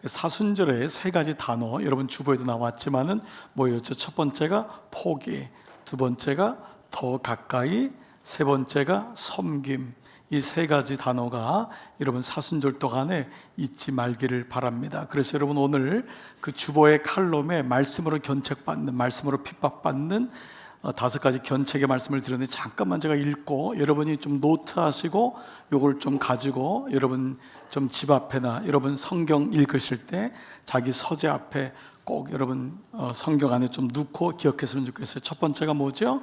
사순절에 세 가지 단어, 여러분 주보에도 나왔지만은 뭐였죠? 첫 번째가 포기, 두 번째가 더 가까이, 세 번째가 섬김. 이 세 가지 단어가 여러분 사순절 동안에 잊지 말기를 바랍니다. 그래서 여러분 오늘 그 주보의 칼럼에 말씀으로 견책받는, 말씀으로 핍박받는 다섯 가지 견책의 말씀을 드렸는데, 잠깐만 제가 읽고 여러분이 좀 노트하시고 요걸 좀 가지고 여러분 좀 집 앞에나 여러분 성경 읽으실 때 자기 서재 앞에 꼭 여러분 성경 안에 좀 넣고 기억했으면 좋겠어요. 첫 번째가 뭐죠?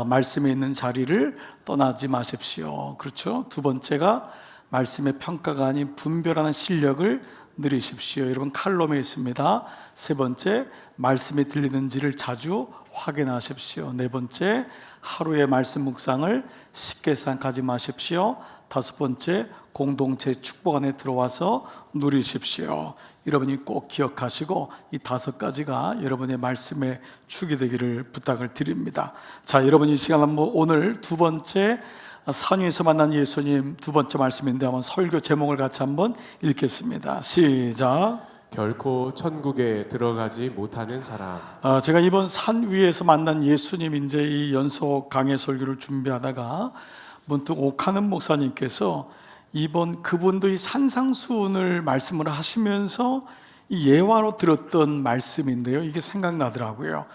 말씀에 있는 자리를 떠나지 마십시오. 그렇죠? 두 번째가 말씀의 평가가 아닌 분별하는 실력을 누리십시오. 여러분 칼럼에 있습니다. 세 번째, 말씀이 들리는지를 자주 확인하십시오. 네 번째, 하루의 말씀 묵상을 쉽게 생각하지 마십시오. 다섯 번째, 공동체 축복 안에 들어와서 누리십시오. 여러분이 꼭 기억하시고 이 다섯 가지가 여러분의 말씀의 축이 되기를 부탁을 드립니다. 자, 여러분 이 시간 한번 오늘 두 번째 산 위에서 만난 예수님 두 번째 말씀인데 한번 설교 제목을 같이 한번 읽겠습니다. 시작. 결코 천국에 들어가지 못하는 사람. 제가 이번 산 위에서 만난 예수님 이제 이 연속 강해 설교를 준비하다가 문득 옥하는 목사님께서 이번 그분도 이 산상수훈을 말씀을 하시면서 이 예화로 들었던 말씀인데요, 이게 생각나더라고요.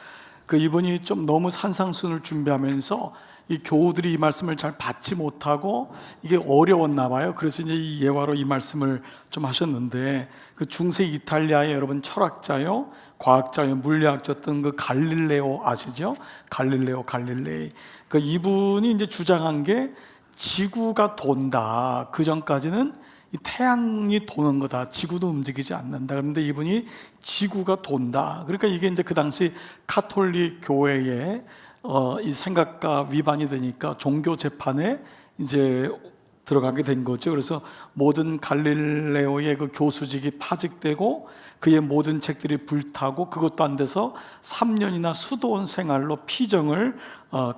이분이 좀 너무 산상수훈을 준비하면서 이 교우들이 이 말씀을 잘 받지 못하고 이게 어려웠나 봐요. 그래서 이제 이 예화로 이 말씀을 좀 하셨는데, 그 중세 이탈리아의 여러분 철학자요, 과학자요, 물리학자였던 그 갈릴레오 아시죠? 갈릴레이. 이분이 이제 주장한 게 지구가 돈다. 그 전까지는 이 태양이 도는 거다. 지구도 움직이지 않는다. 그런데 이분이 지구가 돈다. 그러니까 이게 이제 그 당시 카톨릭 교회의 이 생각과 위반이 되니까 종교 재판에 이제 들어가게 된 거죠. 그래서 모든 갈릴레오의 그 교수직이 파직되고 그의 모든 책들이 불타고, 그것도 안 돼서 3년이나 수도원 생활로 피정을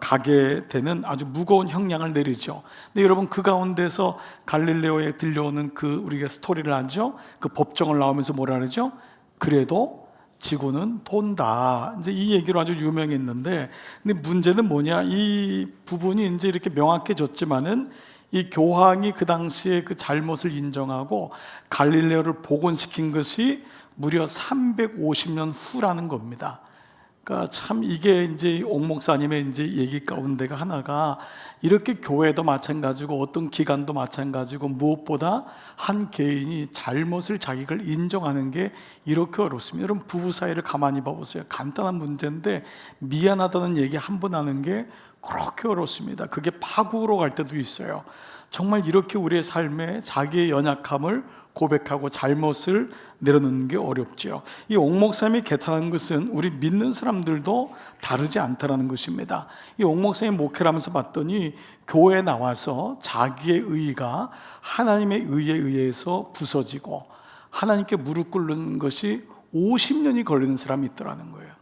가게 되는 아주 무거운 형량을 내리죠. 근데 여러분 그 가운데서 갈릴레오에 들려오는 그 우리가 스토리를 알죠? 그 법정을 나오면서 뭐라 그러죠? 그래도 지구는 돈다. 이제 이 얘기로 아주 유명했는데, 근데 문제는 뭐냐? 이 부분이 이제 이렇게 명확해졌지만은 이 교황이 그 당시에 그 잘못을 인정하고 갈릴레오를 복원시킨 것이 무려 350년 후라는 겁니다. 그러니까 참 이게 이제 옥 목사님의 이제 얘기 가운데가 하나가, 이렇게 교회도 마찬가지고 어떤 기관도 마찬가지고 무엇보다 한 개인이 잘못을 자기가 인정하는 게 이렇게 어렵습니다. 여러분 부부 사이를 가만히 봐보세요. 간단한 문제인데 미안하다는 얘기 한 번 하는 게 그렇게 어렵습니다. 그게 파국으로 갈 때도 있어요. 정말 이렇게 우리의 삶에 자기의 연약함을 고백하고 잘못을 내려놓는 게 어렵죠. 이 옥 목사님이 개탄한 것은 우리 믿는 사람들도 다르지 않다라는 것입니다. 이 옥 목사님 목회를 하면서 봤더니 교회에 나와서 자기의 의가 하나님의 의에 의해서 부서지고 하나님께 무릎 꿇는 것이 50년이 걸리는 사람이 있더라는 거예요.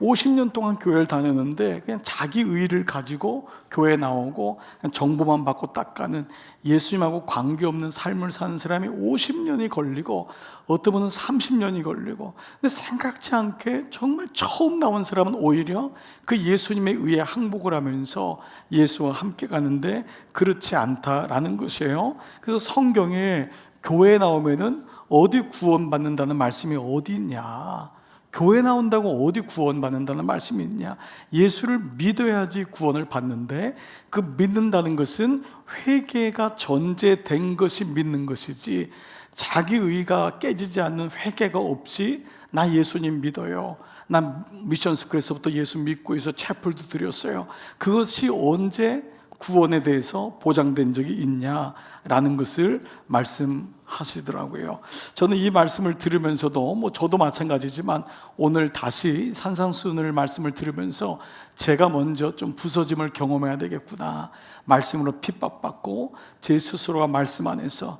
50년 동안 교회를 다녔는데 그냥 자기 의를 가지고 교회에 나오고 그냥 정보만 받고 딱 가는, 예수님하고 관계없는 삶을 사는 사람이 50년이 걸리고 어떤 분은 30년이 걸리고, 근데 생각지 않게 정말 처음 나온 사람은 오히려 그 예수님의 의에 항복을 하면서 예수와 함께 가는데 그렇지 않다라는 것이에요. 그래서 성경에 교회에 나오면은 어디 구원받는다는 말씀이 어디 있냐? 교회 나온다고 어디 구원받는다는 말씀이 있냐? 예수를 믿어야지 구원을 받는데, 그 믿는다는 것은 회개가 전제된 것이 믿는 것이지, 자기 의가 깨지지 않는 회개가 없이 나 예수님 믿어요, 난 미션 스쿨에서부터 예수 믿고 있어, 채플도 드렸어요, 그것이 언제 구원에 대해서 보장된 적이 있냐라는 것을 말씀하시더라고요. 저는 이 말씀을 들으면서도 저도 마찬가지지만 오늘 다시 산상수훈을 말씀을 들으면서 제가 먼저 좀 부서짐을 경험해야 되겠구나, 말씀으로 핍박받고 제 스스로가 말씀 안에서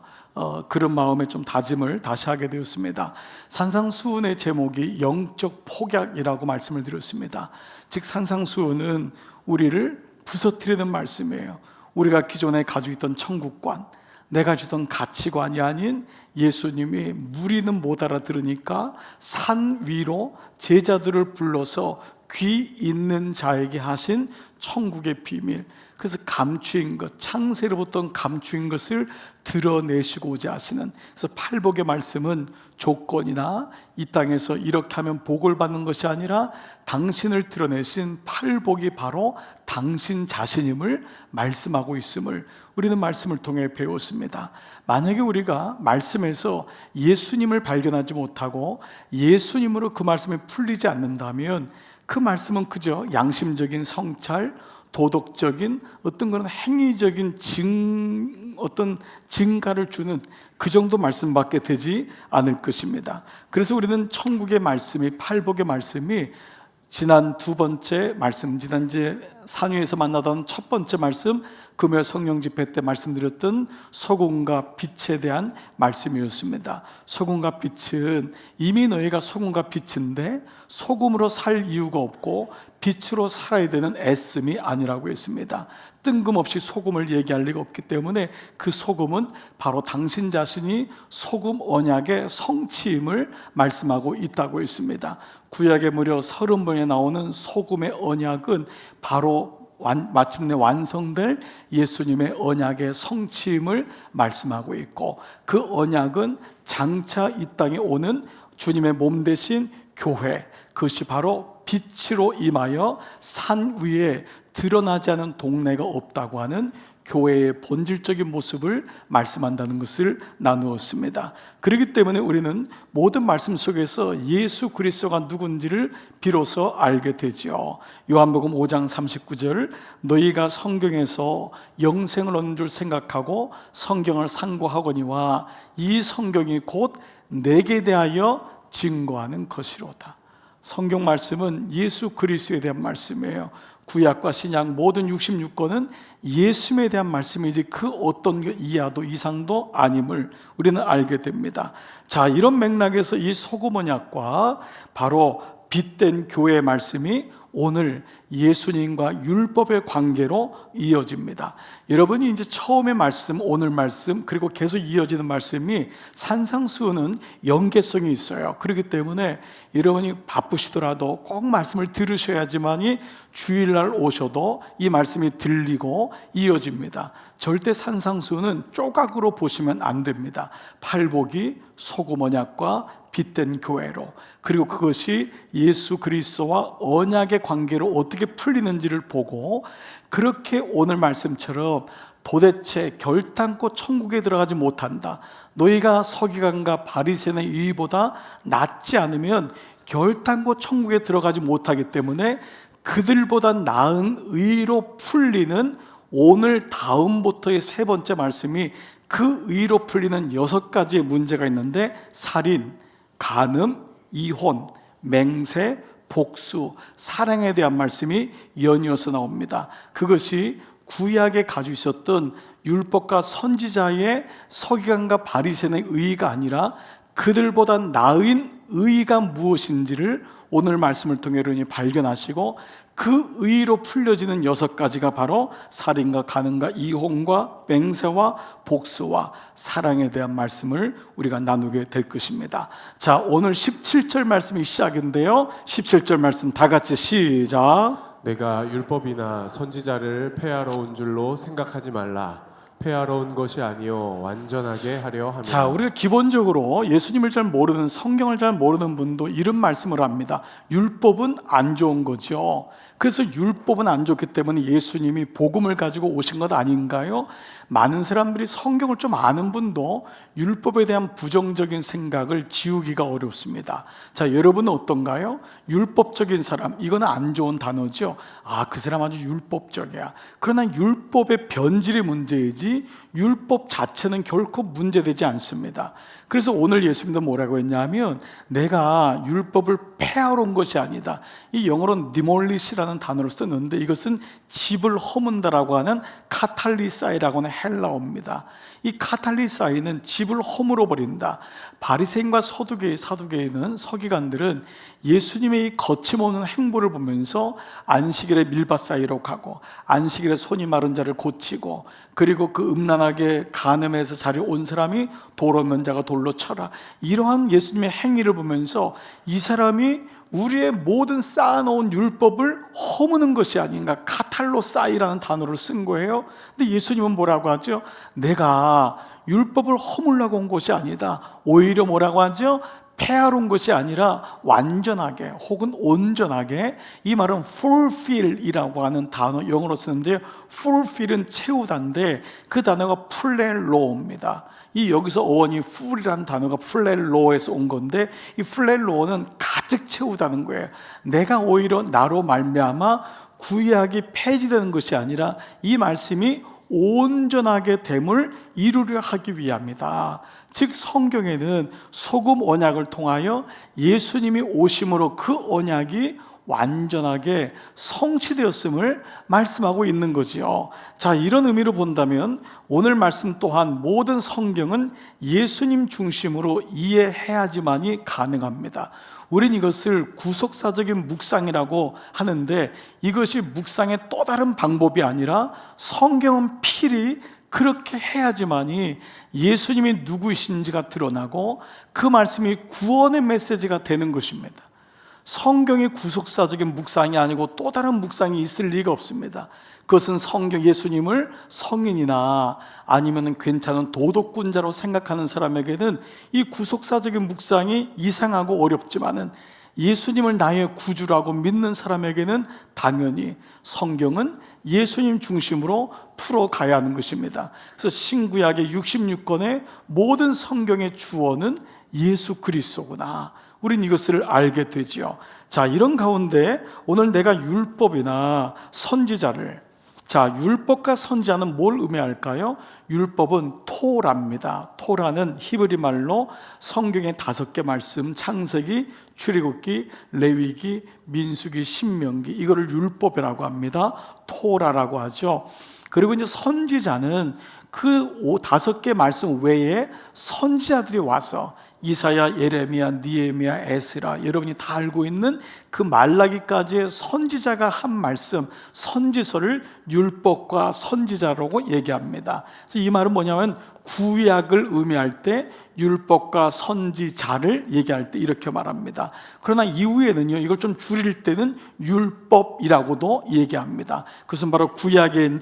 그런 마음에 좀 다짐을 다시 하게 되었습니다. 산상수훈의 제목이 영적 폭약이라고 말씀을 드렸습니다. 즉 산상수훈은 우리를 부서뜨리는 말씀이에요. 우리가 기존에 가지고 있던 천국관, 내가 주던 가치관이 아닌 예수님이 무리는 못 알아들으니까 산 위로 제자들을 불러서 귀 있는 자에게 하신 천국의 비밀, 그래서 감추인 것, 창세로부터 감추인 것을 드러내시고자 하시는, 그래서 팔복의 말씀은 조건이나 이 땅에서 이렇게 하면 복을 받는 것이 아니라 당신을 드러내신 팔복이 바로 당신 자신임을 말씀하고 있음을 우리는 말씀을 통해 배웠습니다. 만약에 우리가 말씀에서 예수님을 발견하지 못하고 예수님으로 그 말씀이 풀리지 않는다면 그 말씀은 그저 양심적인 성찰, 도덕적인 어떤 그런 행위적인 어떤 증가를 주는 그 정도 말씀밖에 되지 않을 것입니다. 그래서 우리는 천국의 말씀이, 팔복의 말씀이 지난 두 번째 말씀, 지난주에 산위에서 만나던 첫 번째 말씀, 금요 성령 집회 때 말씀드렸던 소금과 빛에 대한 말씀이었습니다. 소금과 빛은 이미 너희가 소금과 빛인데 소금으로 살 이유가 없고 빛으로 살아야 되는 애씀이 아니라고 했습니다. 뜬금없이 소금을 얘기할 리가 없기 때문에 그 소금은 바로 당신 자신이 소금 언약의 성취임을 말씀하고 있다고 했습니다. 구약에 무려 30번에 나오는 소금의 언약은 바로 마침내 완성될 예수님의 언약의 성취임을 말씀하고 있고, 그 언약은 장차 이 땅에 오는 주님의 몸 대신 교회, 그것이 바로 빛으로 임하여 산 위에 드러나지 않은 동네가 없다고 하는 교회의 본질적인 모습을 말씀한다는 것을 나누었습니다. 그렇기 때문에 우리는 모든 말씀 속에서 예수 그리스도가 누군지를 비로소 알게 되죠. 요한복음 5장 39절, 너희가 성경에서 영생을 얻는 줄 생각하고 성경을 상고하거니와 이 성경이 곧 내게 대하여 증거하는 것이로다. 성경 말씀은 예수 그리스도에 대한 말씀이에요. 구약과 신약 모든 66권은 예수님에 대한 말씀이지 그 어떤 이하도 이상도 아님을 우리는 알게 됩니다. 자, 이런 맥락에서 이 소금 언약과 바로 빛된 교회의 말씀이 오늘 예수님과 율법의 관계로 이어집니다. 여러분이 이제 처음의 말씀, 오늘 말씀, 그리고 계속 이어지는 말씀이 산상수훈은 연계성이 있어요. 그렇기 때문에 여러분이 바쁘시더라도 꼭 말씀을 들으셔야지만이 주일날 오셔도 이 말씀이 들리고 이어집니다. 절대 산상수훈은 조각으로 보시면 안 됩니다. 팔복이 소금 언약과 빛된 교회로, 그리고 그것이 예수 그리스도와 언약의 관계로 어떻게 풀리는지를 보고, 그렇게 오늘 말씀처럼 도대체 결단코 천국에 들어가지 못한다, 너희가 서기관과 바리새인의 의보다 낫지 않으면 결단코 천국에 들어가지 못하기 때문에 그들보다 나은 의로 풀리는 오늘 다음부터의 세 번째 말씀이 그 의로 풀리는 6가지의 문제가 있는데, 살인, 간음, 이혼, 맹세, 복수, 사랑에 대한 말씀이 연이어서 나옵니다. 그것이 구약에 가지고 있었던 율법과 선지자의 서기관과 바리새인의 의의가 아니라 그들보다 나은 의의가 무엇인지를 오늘 말씀을 통해 여러분이 발견하시고, 그 의의로 풀려지는 6가지가 바로 살인과 간음과 이혼과 맹세와 복수와 사랑에 대한 말씀을 우리가 나누게 될 것입니다. 자, 오늘 17절 말씀이 시작인데요, 17절 말씀 다 같이 시작. 내가 율법이나 선지자를 폐하러 온 줄로 생각하지 말라. 폐하러 온 것이 아니요 완전하게 하려 함이라. 자, 우리가 기본적으로 예수님을 잘 모르는, 성경을 잘 모르는 분도 이런 말씀을 합니다. 율법은 안 좋은 거죠. 그래서 율법은 안 좋기 때문에 예수님이 복음을 가지고 오신 것 아닌가요? 많은 사람들이 성경을 좀 아는 분도 율법에 대한 부정적인 생각을 지우기가 어렵습니다. 자, 여러분은 어떤가요? 율법적인 사람, 이거는 안 좋은 단어죠. 아, 그 사람 아주 율법적이야. 그러나 율법의 변질이 문제이지 율법 자체는 결코 문제되지 않습니다. 그래서 오늘 예수님도 뭐라고 했냐면, 내가 율법을 폐하러 온 것이 아니다. 이 영어로는 demolish라는 단어를 썼는데, 이것은 집을 허문다라고 하는 카탈리사이라고 하는 헬라어입니다. 이 카탈리사이는 집을 허물어 버린다. 바리새인과 사두개인은 서기관들은 예수님의 이 거침없는 행보를 보면서 안식일에 밀밭 사이로 가고 안식일에 손이 마른 자를 고치고 그리고 그 음란하게 간음해서 자리에 온 사람이 돌 없는 자가 돌로 쳐라, 이러한 예수님의 행위를 보면서 이 사람이 우리의 모든 쌓아놓은 율법을 허무는 것이 아닌가, 카탈로사이라는 단어를 쓴 거예요. 근데 예수님은 뭐라고 하죠? 내가 율법을 허물라고 온 것이 아니다. 오히려 뭐라고 하죠? 폐하러 온 것이 아니라 완전하게 혹은 온전하게, 이 말은 fulfill이라고 하는 단어 영어로 쓰는데요, fulfill은 채우다인데 그 단어가 플렐로입니다. 이 여기서 어원이 full이라는 단어가 플렐로에서 온 건데, 이 플렐로는 가득 채우다는 거예요. 내가 오히려 나로 말미암아 구약이 폐지되는 것이 아니라 이 말씀이 온전하게 됨을 이루려 하기 위함이다. 즉 성경에는 소금 언약을 통하여 예수님이 오심으로 그 언약이 완전하게 성취되었음을 말씀하고 있는 거지요. 자, 이런 의미로 본다면 오늘 말씀 또한 모든 성경은 예수님 중심으로 이해해야지만이 가능합니다. 우린 이것을 구속사적인 묵상이라고 하는데, 이것이 묵상의 또 다른 방법이 아니라 성경은 필히 그렇게 해야지만이 예수님이 누구이신지가 드러나고 그 말씀이 구원의 메시지가 되는 것입니다. 성경이 구속사적인 묵상이 아니고 또 다른 묵상이 있을 리가 없습니다. 그것은 성경 예수님을 성인이나 아니면 괜찮은 도덕군자로 생각하는 사람에게는 이 구속사적인 묵상이 이상하고 어렵지만은 예수님을 나의 구주라고 믿는 사람에게는 당연히 성경은 예수님 중심으로 풀어가야 하는 것입니다. 그래서 신구약의 66권의 모든 성경의 주어는 예수 그리스도구나, 우린 이것을 알게 되지요. 자, 이런 가운데 오늘 내가 율법이나 선지자를, 자, 율법과 선지자는 뭘 의미할까요? 율법은 토라입니다. 토라는 히브리 말로 성경의 5개 말씀, 창세기, 출애굽기, 레위기, 민수기, 신명기, 이거를 율법이라고 합니다. 토라라고 하죠. 그리고 이제 선지자는 그 5개 말씀 외에 선지자들이 와서 이사야, 예레미야, 니에미야, 에스라, 여러분이 다 알고 있는 그 말라기까지의 선지자가 한 말씀, 선지서를 율법과 선지자라고 얘기합니다. 그래서 이 말은 뭐냐면 구약을 의미할 때 율법과 선지자를 얘기할 때 이렇게 말합니다. 그러나 이후에는요, 이걸 좀 줄일 때는 율법이라고도 얘기합니다. 그것은 바로 구약의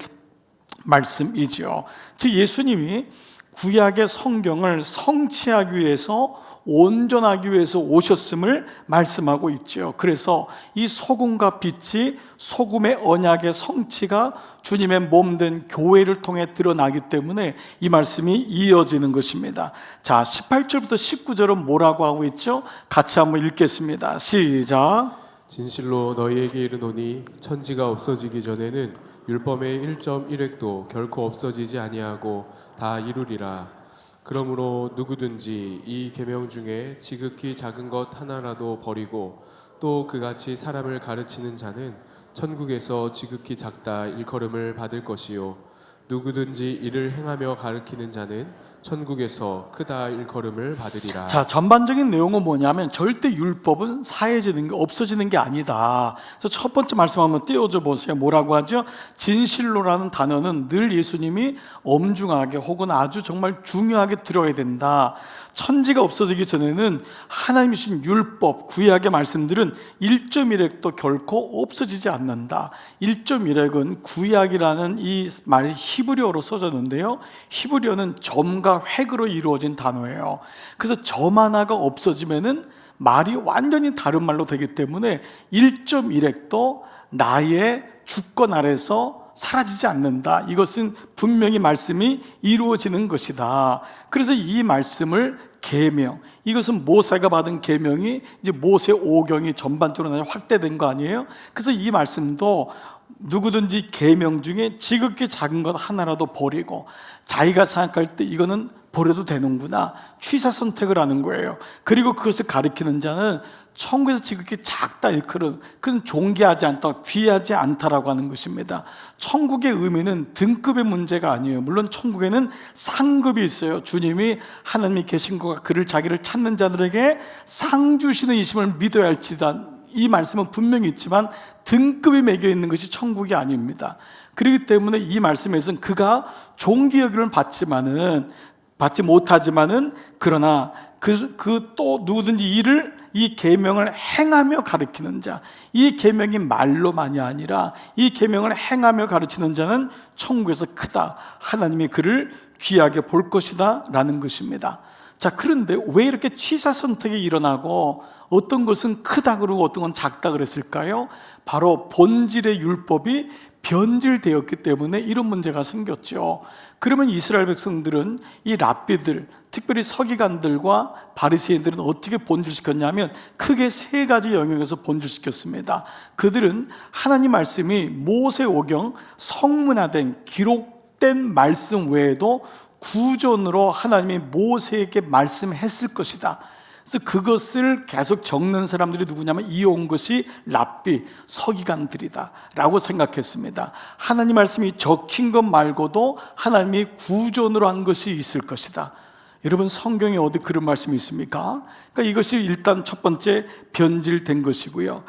말씀이죠. 즉 예수님이 구약의 성경을 성취하기 위해서, 온전하기 위해서 오셨음을 말씀하고 있죠. 그래서 이 소금과 빛이 소금의 언약의 성취가 주님의 몸된 교회를 통해 드러나기 때문에 이 말씀이 이어지는 것입니다. 자, 18절부터 19절은 뭐라고 하고 있죠? 같이 한번 읽겠습니다. 시작. 진실로 너희에게 이르노니 천지가 없어지기 전에는 율법의 1.1획도 결코 없어지지 아니하고 다 이루리라. 그러므로 누구든지 이 계명 중에 지극히 작은 것 하나라도 버리고 또 그같이 사람을 가르치는 자는 천국에서 지극히 작다 일컬음을 받을 것이요, 누구든지 이를 행하며 가르치는 자는 천국에서 크다 일컬음을 받으리라. 자, 전반적인 내용은 뭐냐면 절대 율법은 사해지는 게, 없어지는 게 아니다. 그래서 첫 번째 말씀 한번 띄워줘 보세요. 뭐라고 하죠? 진실로라는 단어는 늘 예수님이 엄중하게 혹은 아주 정말 중요하게 들어야 된다. 천지가 없어지기 전에는 하나님이 주신 율법, 구약의 말씀들은 1.1획도 결코 없어지지 않는다. 1.1획은 구약이라는 이 말이 히브리어로 써졌는데요, 히브리어는 점과 획으로 이루어진 단어예요. 그래서 점 하나가 없어지면은 말이 완전히 다른 말로 되기 때문에 1.1획도 나의 주권 아래서 사라지지 않는다. 이것은 분명히 말씀이 이루어지는 것이다. 그래서 이 말씀을 계명, 이것은 모세가 받은 계명이 이제 모세 5경이 전반적으로 확대된 거 아니에요? 그래서 이 말씀도 누구든지 계명 중에 지극히 작은 것 하나라도 버리고, 자기가 생각할 때 이거는 버려도 되는구나, 취사 선택을 하는 거예요. 그리고 그것을 가리키는 자는 천국에서 지극히 작다 일컬은, 그건 존귀하지 않다, 귀하지 않다라고 하는 것입니다. 천국의 의미는 등급의 문제가 아니에요. 물론 천국에는 상급이 있어요. 주님이, 하나님이 계신 것과 그를, 자기를 찾는 자들에게 상 주시는 이심을 믿어야 할지다, 이 말씀은 분명히 있지만 등급이 매겨 있는 것이 천국이 아닙니다. 그렇기 때문에 이 말씀에서는 그가 존귀 여김을 받지 못하지만은, 그러나 그 또 누구든지 이 계명을 행하며 가르치는 자, 이 계명이 말로만이 아니라 이 계명을 행하며 가르치는 자는 천국에서 크다, 하나님이 그를 귀하게 볼 것이다 라는 것입니다. 자, 그런데 왜 이렇게 취사 선택이 일어나고 어떤 것은 크다 그러고 어떤 건 작다 그랬을까요? 바로 본질의 율법이 변질되었기 때문에 이런 문제가 생겼죠. 그러면 이스라엘 백성들은 이 랍비들, 특별히 서기관들과 바리새인들은 어떻게 본질시켰냐면 크게 세 가지 영역에서 본질시켰습니다. 그들은 하나님 말씀이 모세오경 성문화된 기록된 말씀 외에도 구전으로 하나님이 모세에게 말씀했을 것이다. 그래서 그것을 계속 적는 사람들이 누구냐면 이어온 것이 랍비, 서기관들이다 라고 생각했습니다. 하나님 말씀이 적힌 것 말고도 하나님이 구전으로 한 것이 있을 것이다. 여러분, 성경에 어디 그런 말씀이 있습니까? 그러니까 이것이 일단 첫 번째 변질된 것이고요.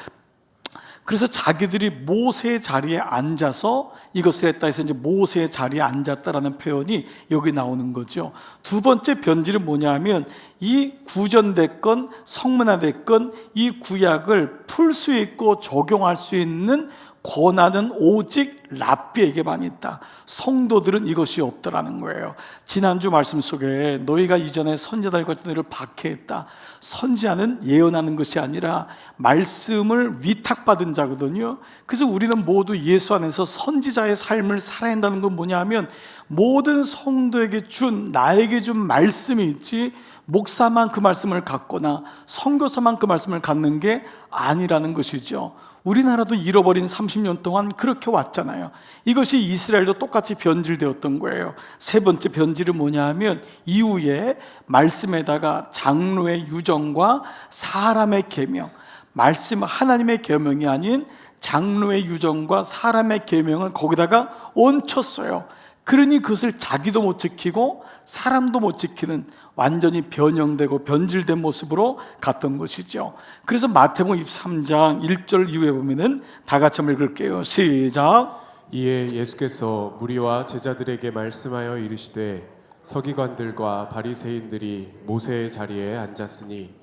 그래서 자기들이 모세의 자리에 앉아서 이것을 했다 해서 이제 모세의 자리에 앉았다라는 표현이 여기 나오는 거죠. 두 번째 변질은 뭐냐면 이 구전됐건 성문화됐건 이 구약을 풀 수 있고 적용할 수 있는 권한은 오직 랍비에게만 있다. 성도들은 이것이 없더라는 거예요. 지난주 말씀 속에 너희가 이전에 선지자들과 너희를 박해했다. 선지자는 예언하는 것이 아니라 말씀을 위탁받은 자거든요. 그래서 우리는 모두 예수 안에서 선지자의 삶을 살아야 한다는 건 뭐냐 하면 모든 성도에게 나에게 준 말씀이 있지 목사만 그 말씀을 갖거나 선교사만 그 말씀을 갖는 게 아니라는 것이죠. 우리나라도 잃어버린 30년 동안 그렇게 왔잖아요. 이것이 이스라엘도 똑같이 변질되었던 거예요. 세 번째 변질은 뭐냐 하면 이후에 말씀에다가 장로의 유정과 사람의 계명, 말씀 하나님의 계명이 아닌 장로의 유정과 사람의 계명을 거기다가 얹혔어요. 그러니 그것을 자기도 못 지키고 사람도 못 지키는 완전히 변형되고 변질된 모습으로 갔던 것이죠. 그래서 마태복음 23장 1절 이후에 보면은 다 같이 한번 읽을게요. 시작. 이에 예수께서 무리와 제자들에게 말씀하여 이르시되 서기관들과 바리새인들이 모세의 자리에 앉았으니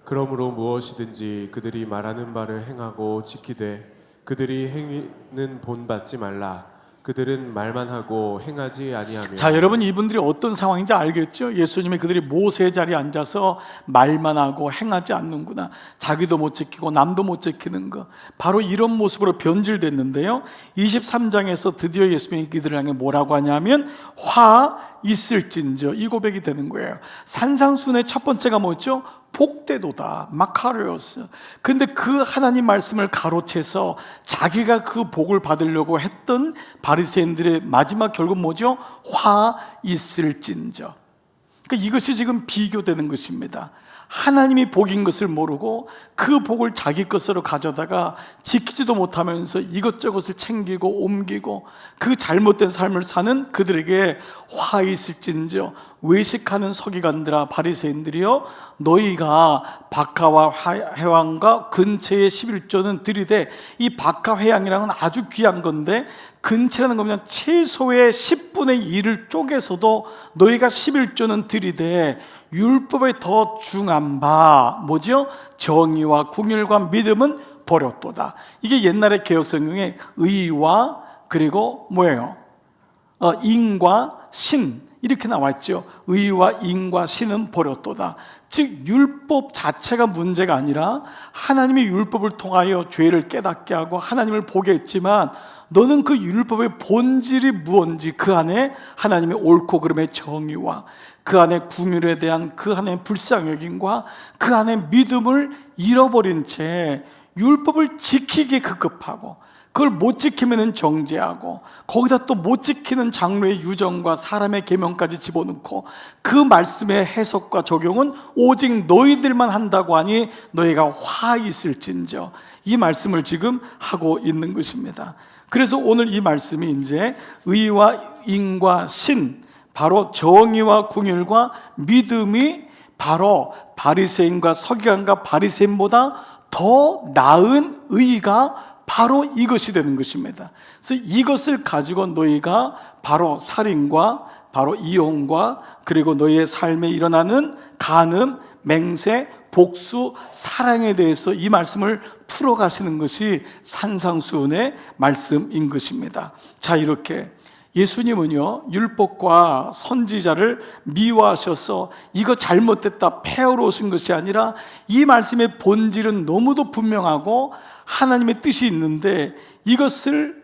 그러므로 무엇이든지 그들이 말하는 바를 행하고 지키되 그들이 행위는 본받지 말라. 그들은 말만 하고 행하지 아니하며. 자, 여러분, 이분들이 어떤 상황인지 알겠죠? 예수님이 그들이 모세의 자리에 앉아서 말만 하고 행하지 않는구나, 자기도 못 지키고 남도 못 지키는 거, 바로 이런 모습으로 변질됐는데요. 23장에서 드디어 예수님이 그들을 향해 뭐라고 하냐면 화 있을진저, 이 고백이 되는 거예요. 산상순의 첫 번째가 뭐죠? 복되도다, 마카리오스. 근데 그 하나님 말씀을 가로채서 자기가 그 복을 받으려고 했던 바리새인들의 마지막 결국 뭐죠? 화 있을진저. 그러니까 이것이 지금 비교되는 것입니다. 하나님이 복인 것을 모르고 그 복을 자기 것으로 가져다가 지키지도 못하면서 이것저것을 챙기고 옮기고 그 잘못된 삶을 사는 그들에게 화 있을진저, 외식하는 서기관들아 바리새인들이여, 너희가 박하와 회왕과 근체의 11조는 드리되, 이 박하 회양이라는 건 아주 귀한 건데 근체라는 거면 최소의 10분의 1을 쪼개서도 너희가 11조는 드리되 율법에 더 중한 바 뭐죠? 정의와 궁율과 믿음은 버렸도다. 이게 옛날에 개혁성경에 의와 그리고 뭐예요? 인과 신 이렇게 나왔죠. 의와 인과 신은 버렸도다. 즉 율법 자체가 문제가 아니라 하나님의 율법을 통하여 죄를 깨닫게 하고 하나님을 보게 했지만, 너는 그 율법의 본질이 무언지, 그 안에 하나님의 옳고 그름의 정의와 그 안에 궁율에 대한 그 안에 불쌍히 여김과 그 안에 믿음을 잃어버린 채 율법을 지키기 급급하고 그걸 못 지키면 정죄하고, 거기다 또 못 지키는 장로의 유정과 사람의 계명까지 집어넣고, 그 말씀의 해석과 적용은 오직 너희들만 한다고 하니 너희가 화 있을진저, 이 말씀을 지금 하고 있는 것입니다. 그래서 오늘 이 말씀이 이제 의와 인과 신, 바로 정의와 궁율과 믿음이 바로 바리새인과 서기관과 바리새인보다 더 나은 의가 바로 이것이 되는 것입니다. 그래서 이것을 가지고 너희가 바로 살인과 바로 이혼과 그리고 너희의 삶에 일어나는 간음, 맹세, 복수, 사랑에 대해서 이 말씀을 풀어가시는 것이 산상수훈의 말씀인 것입니다. 자, 이렇게 예수님은요, 율법과 선지자를 미워하셔서 이거 잘못됐다 폐하러 오신 것이 아니라, 이 말씀의 본질은 너무도 분명하고 하나님의 뜻이 있는데 이것을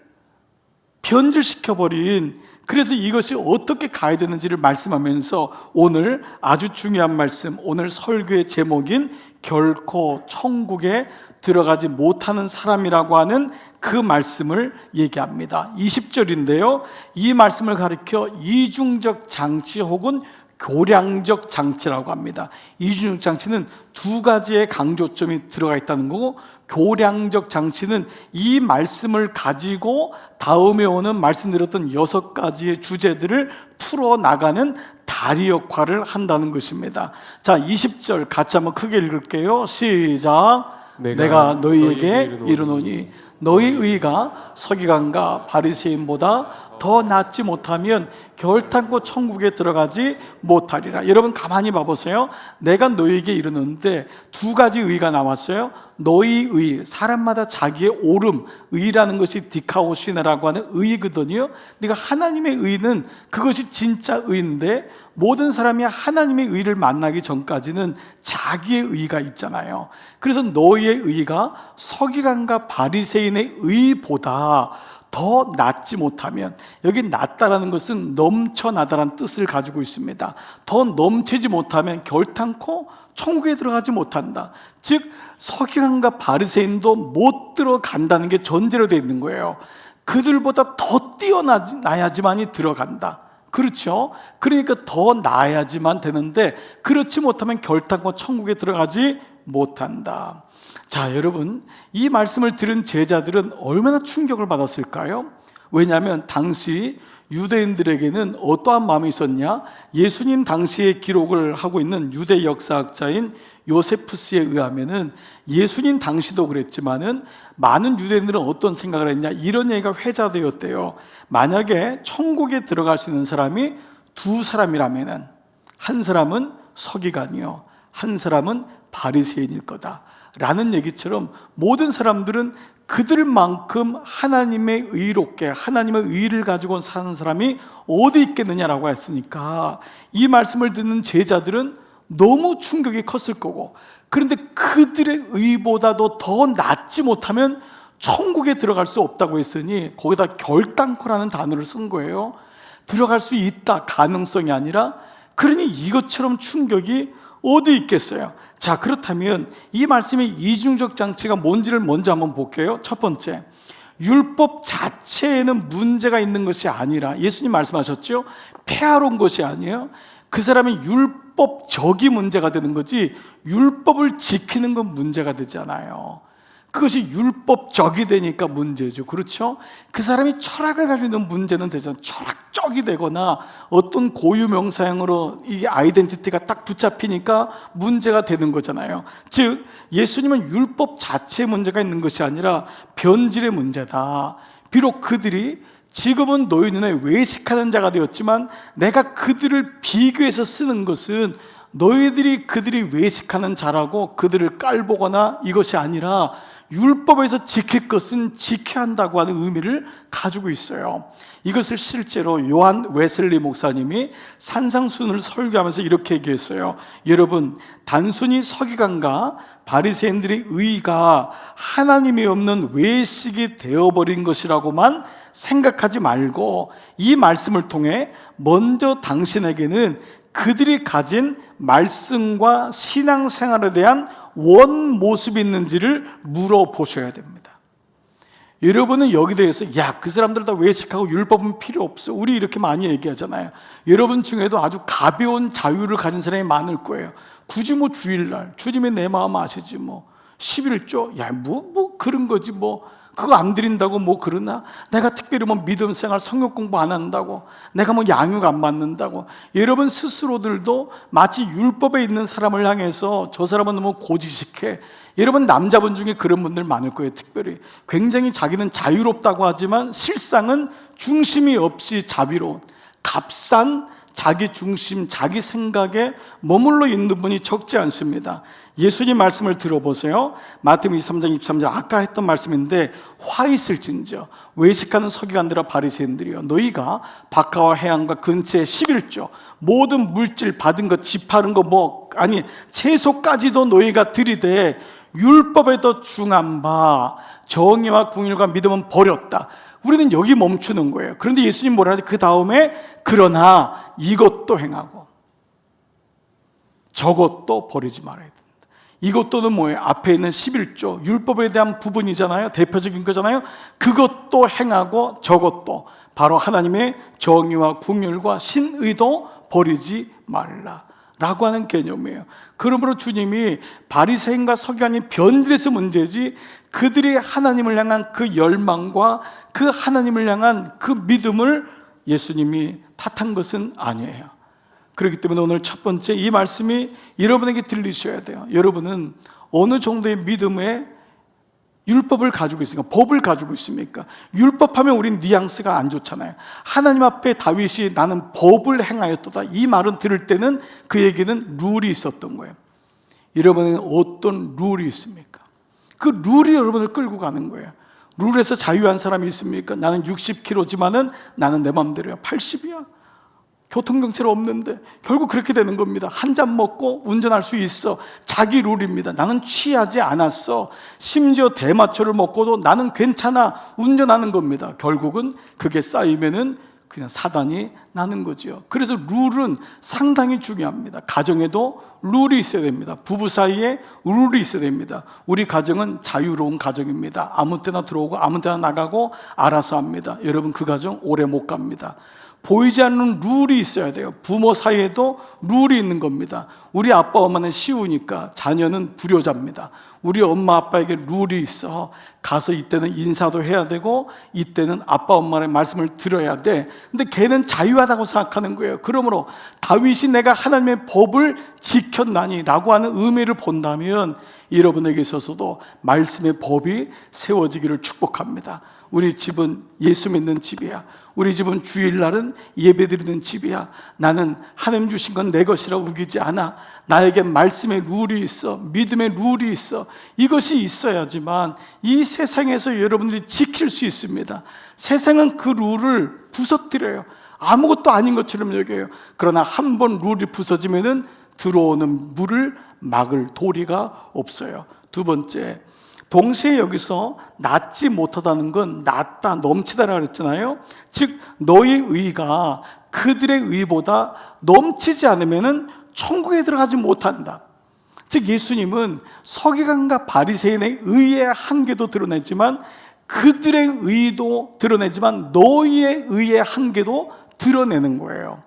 변질시켜버린, 그래서 이것이 어떻게 가야 되는지를 말씀하면서 오늘 아주 중요한 말씀, 오늘 설교의 제목인 결코 천국에 들어가지 못하는 사람이라고 하는 그 말씀을 얘기합니다. 20절인데요, 이 말씀을 가리켜 이중적 장치 혹은 교량적 장치라고 합니다. 이중적 장치는 두 가지의 강조점이 들어가 있다는 거고, 교량적 장치는 이 말씀을 가지고 다음에 오는 말씀드렸던 6가지의 주제들을 풀어나가는 다리 역할을 한다는 것입니다. 자, 20절 같이 한번 크게 읽을게요. 시작. 내가 너희에게 이르노니 너희 의가 서기관과 바리새인보다 더 낫지 못하면 결탄코 천국에 들어가지 못하리라. 여러분 가만히 봐보세요. 내가 너희에게 이르는데 두 가지 의가 나왔어요. 너희 의, 사람마다 자기의 옳음, 의라는 것이 디카오시네라고 하는 의거든요. 그러니까 하나님의 의는 그것이 진짜 의인데, 모든 사람이 하나님의 의를 만나기 전까지는 자기의 의가 있잖아요. 그래서 너희의 의가 서기관과 바리새인의 의보다 더 낫지 못하면, 여기 낫다라는 것은 넘쳐나다라는 뜻을 가지고 있습니다. 더 넘치지 못하면 결탄코 천국에 들어가지 못한다. 즉 서기관과 바리새인도 못 들어간다는 게 전제로 되어 있는 거예요. 그들보다 더 뛰어나야지만이 들어간다. 그렇죠? 그러니까 더 나아야지만 되는데, 그렇지 못하면 결탄코 천국에 들어가지 못한다. 자, 여러분, 이 말씀을 들은 제자들은 얼마나 충격을 받았을까요? 왜냐하면 당시 유대인들에게는 어떠한 마음이 있었냐? 예수님 당시에 기록을 하고 있는 유대 역사학자인 요세푸스에 의하면은, 예수님 당시도 그랬지만은 많은 유대인들은 어떤 생각을 했냐, 이런 얘기가 회자되었대요. 만약에 천국에 들어갈 수 있는 사람이 두 사람이라면은, 한 사람은 서기관이요, 한 사람은 바리새인일 거다 라는 얘기처럼, 모든 사람들은 그들만큼 하나님의 의롭게 하나님의 의를 가지고 사는 사람이 어디 있겠느냐라고 했으니까, 이 말씀을 듣는 제자들은 너무 충격이 컸을 거고, 그런데 그들의 의보다도 더 낫지 못하면 천국에 들어갈 수 없다고 했으니 거기다 결단코라는 단어를 쓴 거예요. 들어갈 수 있다, 가능성이 아니라. 그러니 이것처럼 충격이 어디 있겠어요? 자, 그렇다면 이 말씀의 이중적 장치가 뭔지를 먼저 한번 볼게요. 첫 번째, 율법 자체에는 문제가 있는 것이 아니라, 예수님 말씀하셨죠? 폐하러 온 것이 아니에요. 그 사람이 율법적이 문제가 되는 거지, 율법을 지키는 건 문제가 되잖아요. 그것이 율법적이 되니까 문제죠. 그렇죠? 그 사람이 철학을 가지고 있는 문제는 되잖아요. 철학적이 되거나 어떤 고유명사형으로 이 아이덴티티가 딱 붙잡히니까 문제가 되는 거잖아요. 즉 예수님은 율법 자체에 문제가 있는 것이 아니라 변질의 문제다. 비록 그들이 지금은 너희 눈에 외식하는 자가 되었지만, 내가 그들을 비교해서 쓰는 것은 너희들이 그들이 외식하는 자라고 그들을 깔보거나 이것이 아니라, 율법에서 지킬 것은 지켜야 한다고 하는 의미를 가지고 있어요. 이것을 실제로 요한 웨슬리 목사님이 산상수훈을 설교하면서 이렇게 얘기했어요. 여러분, 단순히 서기관과 바리새인들의 의가 하나님이 없는 외식이 되어버린 것이라고만 생각하지 말고, 이 말씀을 통해 먼저 당신에게는 그들이 가진 말씀과 신앙생활에 대한 원 모습이 있는지를 물어보셔야 됩니다. 여러분은 여기 대해서 야, 그 사람들 다 외식하고 율법은 필요 없어, 우리 이렇게 많이 얘기하잖아요. 여러분 중에도 아주 가벼운 자유를 가진 사람이 많을 거예요. 굳이 뭐 주일날, 주님이 내 마음 아시지 뭐 11조, 야, 뭐 그런 거지 뭐, 그거 안 드린다고 뭐 그러나, 내가 특별히 뭐 믿음 생활 성경 공부 안 한다고, 내가 뭐 양육 안 받는다고. 여러분 스스로들도 마치 율법에 있는 사람을 향해서 저 사람은 너무 고지식해. 여러분 남자분 중에 그런 분들 많을 거예요. 특별히 굉장히 자기는 자유롭다고 하지만 실상은 중심이 없이 자비로운, 값싼 자기 중심, 자기 생각에 머물러 있는 분이 적지 않습니다. 예수님 말씀을 들어보세요. 마태복음 23장 23절, 아까 했던 말씀인데, 화 있을진저 외식하는 서기관들과 바리새인들이여, 너희가 바카와 해안과 근처에 11조 모든 물질 받은 것, 집 파는 거 뭐 아니 채소까지도 너희가 들이되 율법에 더 중한 바 정의와 궁율과 믿음은 버렸다. 우리는 여기 멈추는 거예요. 그런데 예수님 뭐라 하죠? 그 다음에 그러나 이것도 행하고 저것도 버리지 말아야 된다. 이것도는 뭐예요? 앞에 있는 11조 율법에 대한 부분이잖아요. 대표적인 거잖아요. 그것도 행하고 저것도, 바로 하나님의 정의와 궁율과 신의도 버리지 말라 라고 하는 개념이에요. 그러므로 주님이 바리새인과 서기관이 변질해서 문제지, 그들이 하나님을 향한 그 열망과 그 하나님을 향한 그 믿음을 예수님이 탓한 것은 아니에요. 그렇기 때문에 오늘 첫 번째 이 말씀이 여러분에게 들리셔야 돼요. 여러분은 어느 정도의 믿음의 율법을 가지고 있습니까? 법을 가지고 있습니까? 율법하면 우린 뉘앙스가 안 좋잖아요. 하나님 앞에 다윗이 나는 법을 행하였도다, 이 말은 들을 때는 그 얘기는 룰이 있었던 거예요. 여러분은 어떤 룰이 있습니까? 그 룰이 여러분을 끌고 가는 거예요. 룰에서 자유한 사람이 있습니까? 나는 60kg지만은 나는 내 맘대로야. 80이야. 교통경찰 없는데. 결국 그렇게 되는 겁니다. 한 잔 먹고 운전할 수 있어. 자기 룰입니다. 나는 취하지 않았어. 심지어 대마초를 먹고도 나는 괜찮아. 운전하는 겁니다. 결국은 그게 쌓이면은 그냥 사단이 나는 거죠. 그래서 룰은 상당히 중요합니다. 가정에도 룰이 있어야 됩니다. 부부 사이에 룰이 있어야 됩니다. 우리 가정은 자유로운 가정입니다. 아무 때나 들어오고 아무 때나 나가고 알아서 합니다. 여러분 그 가정 오래 못 갑니다. 보이지 않는 룰이 있어야 돼요. 부모 사이에도 룰이 있는 겁니다. 우리 아빠 엄마는 쉬우니까 자녀는 불효자입니다. 우리 엄마 아빠에게 룰이 있어. 가서 이때는 인사도 해야 되고 이때는 아빠 엄마의 말씀을 들어야 돼. 근데 걔는 자유하다고 생각하는 거예요. 그러므로 다윗이 내가 하나님의 법을 지켰나니 라고 하는 의미를 본다면 여러분에게 있어서도 말씀의 법이 세워지기를 축복합니다. 우리 집은 예수 믿는 집이야. 우리 집은 주일날은 예배드리는 집이야. 나는 하나님 주신 건 내 것이라 우기지 않아. 나에게 말씀의 룰이 있어. 믿음의 룰이 있어. 이것이 있어야지만 이 세상에서 여러분들이 지킬 수 있습니다. 세상은 그 룰을 부서뜨려요. 아무것도 아닌 것처럼 여겨요. 그러나 한 번 룰이 부서지면은 들어오는 물을 막을 도리가 없어요. 두 번째, 동시에 여기서 낫지 못하다는 건 낫다, 넘치다라고 그랬잖아요. 즉 너희 의가 그들의 의보다 넘치지 않으면 천국에 들어가지 못한다. 즉 예수님은 서기관과 바리새인의 의의 한계도 드러냈지만 그들의 의도 드러내지만 너희의 의의 한계도 드러내는 거예요.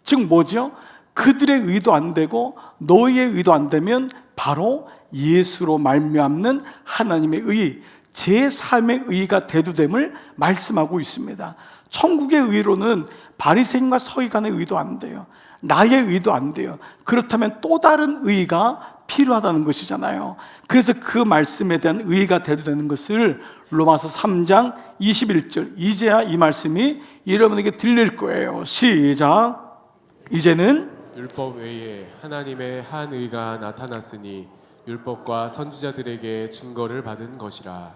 즉 뭐죠? 그들의 의도 안 되고 너희의 의도 안 되면 바로 예수로 말미암는 하나님의 의, 제3의 의가 대두됨을 말씀하고 있습니다. 천국의 의로는 바리새인과 서기관의 의도 안 돼요. 나의 의도 안 돼요. 그렇다면 또 다른 의가 필요하다는 것이잖아요. 그래서 그 말씀에 대한 의가 대두되는 것을 로마서 3장 21절, 이제야 이 말씀이 여러분에게 들릴 거예요. 시작. 이제는 율법 외에 하나님의 한 의가 나타났으니 율법과 선지자들에게 증거를 받은 것이라.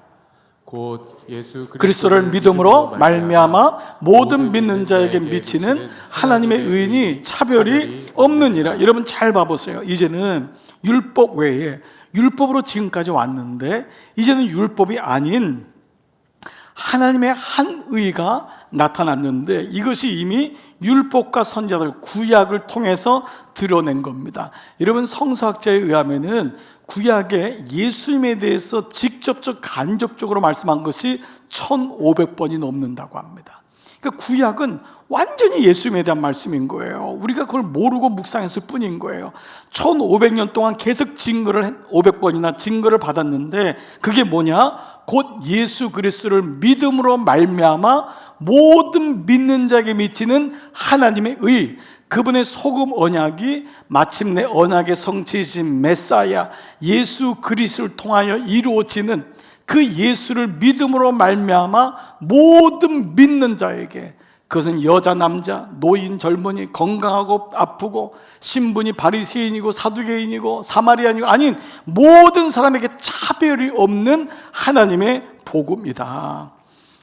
곧 예수 그리스도를 믿음으로 말미암아 모든 믿는 자에게 미치는 하나님의 의인이 차별이 없느니라. 여러분 잘 봐보세요. 이제는 율법 외에, 율법으로 지금까지 왔는데 이제는 율법이 아닌 하나님의 한 의가 나타났는데 이것이 이미 율법과 선지자들 구약을 통해서 드러낸 겁니다. 여러분, 성서학자에 의하면은 구약에 예수님에 대해서 직접적 간접적으로 말씀한 것이 1500번이 넘는다고 합니다. 그러니까 구약은 완전히 예수님에 대한 말씀인 거예요. 우리가 그걸 모르고 묵상했을 뿐인 거예요. 1500년 동안 계속 500번이나 증거를 받았는데 그게 뭐냐? 곧 예수 그리스도를 믿음으로 말미암아 모든 믿는 자에게 미치는 하나님의 의, 그분의 소금 언약이 마침내 언약의 성취이신 메사야 예수 그리스도를 통하여 이루어지는 그 예수를 믿음으로 말미암아 모든 믿는 자에게, 그것은 여자, 남자, 노인, 젊은이, 건강하고 아프고 신분이 바리새인이고 사두개인이고 사마리아인이고 아닌 모든 사람에게 차별이 없는 하나님의 복음이다.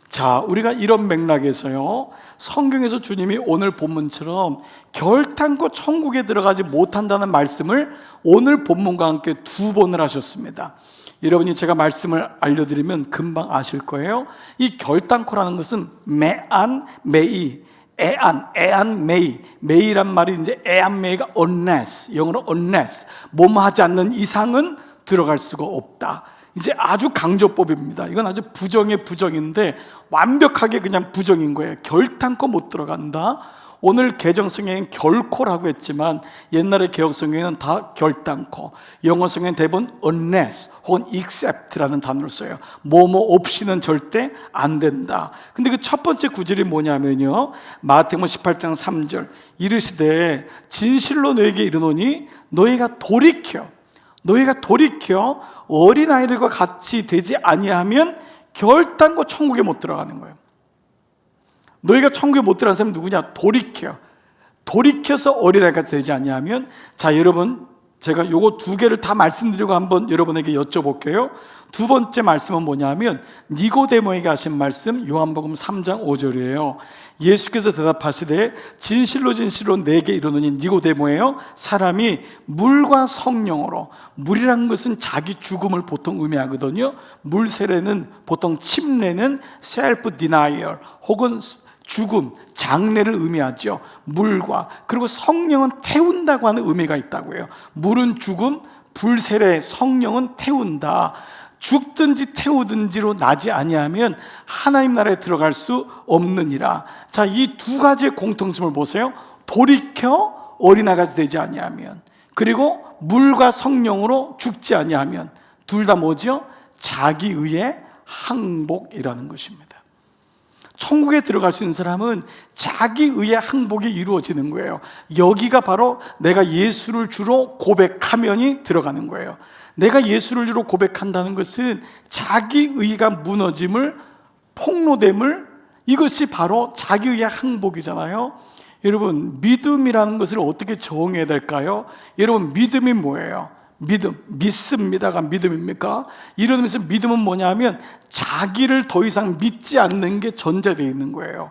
자, 우리가 이런 맥락에서요, 성경에서 주님이 오늘 본문처럼 결단코 천국에 들어가지 못한다는 말씀을 오늘 본문과 함께 2번을 하셨습니다. 여러분이 제가 말씀을 알려드리면 금방 아실 거예요. 이 결단코라는 것은 매안, 매이, 애안, 매이란 말이 이제 애안, 매이가 unless, 영어로 unless, 뭐뭐 하지 않는 이상은 들어갈 수가 없다. 이제 아주 강조법입니다. 이건 아주 부정의 부정인데 완벽하게 그냥 부정인 거예요. 결단코 못 들어간다. 오늘 개정성경에는 결코라고 했지만 옛날에 개혁성경에는 다 결단코, 영어성경은 대부분 unless 혹은 except라는 단어를 써요. 뭐뭐 없이는 절대 안 된다. 근데 그 첫 번째 구절이 뭐냐면요, 마태복음 18장 3절 이르시되 진실로 너에게 이르노니 너희가 돌이켜 어린아이들과 같이 되지 아니하면 결단코 천국에 못 들어가는 거예요. 너희가 천국에 못 들어가는 사람이 누구냐? 돌이켜서 어린아이가 되지 아니하면. 자, 여러분, 제가 요거 2개를 다 말씀드리고 한번 여러분에게 여쭤볼게요. 2번째 말씀은 뭐냐면 니고데모에게 하신 말씀, 요한복음 3장 5절이에요. 예수께서 대답하시되 진실로 진실로 내게 이르노니, 니고데모예요, 사람이 물과 성령으로, 물이란 것은 자기 죽음을 보통 의미하거든요. 물 세례는 보통 침례는 self denial 혹은 죽음, 장례를 의미하죠. 물과, 그리고 성령은 태운다고 하는 의미가 있다고 해요. 물은 죽음, 불세례, 성령은 태운다. 죽든지 태우든지로 나지 아니하면 하나님 나라에 들어갈 수 없느니라. 자, 이 2가지의 공통점을 보세요. 돌이켜 어린아이가 되지 아니하면, 그리고 물과 성령으로 죽지 아니하면, 둘 다 뭐죠? 자기의의 항복이라는 것입니다. 천국에 들어갈 수 있는 사람은 자기의의 항복이 이루어지는 거예요. 여기가 바로 내가 예수를 주로 고백하면이 들어가는 거예요. 내가 예수를 주로 고백한다는 것은 자기의가 무너짐을, 폭로됨을, 이것이 바로 자기의의 항복이잖아요. 여러분, 믿음이라는 것을 어떻게 정해야 될까요? 여러분, 믿음이 뭐예요? 믿습니다가 믿음입니까? 이런 의미에서 믿음은 뭐냐면 자기를 더 이상 믿지 않는 게 전제되어 있는 거예요.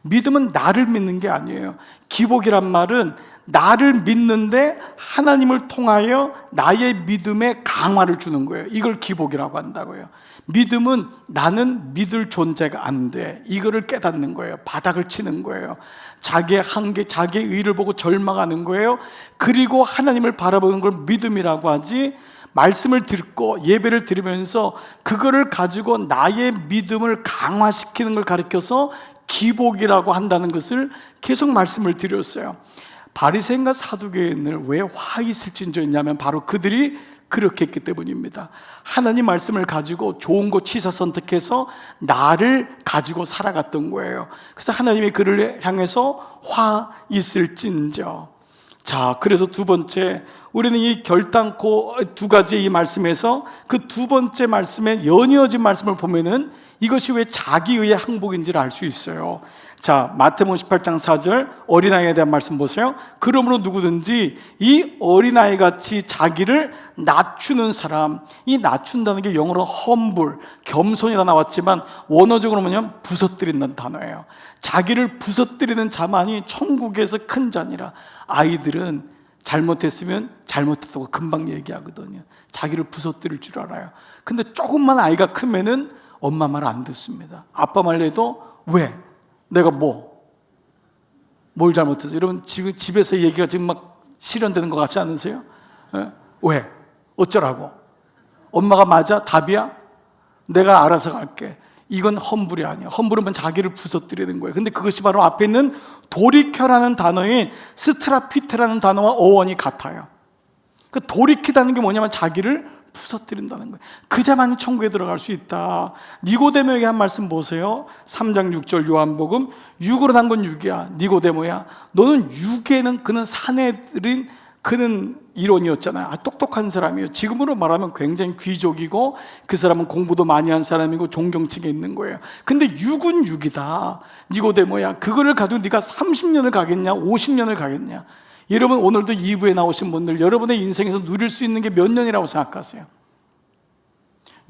믿음은 나를 믿는 게 아니에요. 기복이란 말은 나를 믿는데 하나님을 통하여 나의 믿음에 강화를 주는 거예요. 이걸 기복이라고 한다고요. 믿음은 나는 믿을 존재가 안 돼, 이거를 깨닫는 거예요. 바닥을 치는 거예요. 자기의 한계, 자기의 의를 보고 절망하는 거예요. 그리고 하나님을 바라보는 걸 믿음이라고 하지, 말씀을 듣고 예배를 드리면서 그거를 가지고 나의 믿음을 강화시키는 걸 가리켜서 기복이라고 한다는 것을 계속 말씀을 드렸어요. 바리새인과 사두개인을 왜 화 있을진저 했냐면 바로 그들이 그렇게 했기 때문입니다. 하나님 말씀을 가지고 좋은 거 취사 선택해서 나를 가지고 살아갔던 거예요. 그래서 하나님이 그를 향해서 화 있을진저. 자, 그래서 2번째, 우리는 이 결단코 2가지의 이 말씀에서 그 2번째 말씀에 연이어진 말씀을 보면은 이것이 왜 자기의의 항복인지를 알 수 있어요. 자, 마태복음 18장 4절 어린아이에 대한 말씀 보세요. 그러므로 누구든지 이 어린아이같이 자기를 낮추는 사람, 이 낮춘다는 게 영어로 humble, 겸손이라 나왔지만 원어적으로 뭐냐면 부서뜨린다는 단어예요. 자기를 부서뜨리는 자만이 천국에서 큰 자니라. 아이들은 잘못했으면 잘못했다고 금방 얘기하거든요. 자기를 부서뜨릴 줄 알아요. 근데 조금만 아이가 크면은 엄마 말 안 듣습니다. 아빠 말 해도 왜? 내가 뭘 잘못했어? 여러분 지금 집에서 얘기가 지금 막 실현되는 것 같지 않으세요? 왜? 어쩌라고? 엄마가 맞아? 답이야? 내가 알아서 갈게. 이건 험불이 아니야. 험불은 자기를 부서뜨리는 거예요. 근데 그것이 바로 앞에 있는 돌이켜라는 단어인 스트라피테라는 단어와 어원이 같아요. 그 돌이키다는 게 뭐냐면 자기를 부서뜨린다는 거예요. 그자만이 천국에 들어갈 수 있다. 니고데모에게 한 말씀 보세요. 3장 6절 요한복음. 육으로 난 건 육이야. 니고데모야, 너는 육에는 그는 사내들인 그는 이론이었잖아요. 똑똑한 사람이에요. 지금으로 말하면 굉장히 귀족이고 그 사람은 공부도 많이 한 사람이고 존경층에 있는 거예요. 근데 육은 육이다. 니고데모야, 그거를 가지고 네가 30년을 가겠냐 50년을 가겠냐. 여러분 오늘도 2부에 나오신 분들, 여러분의 인생에서 누릴 수 있는 게 몇 년이라고 생각하세요?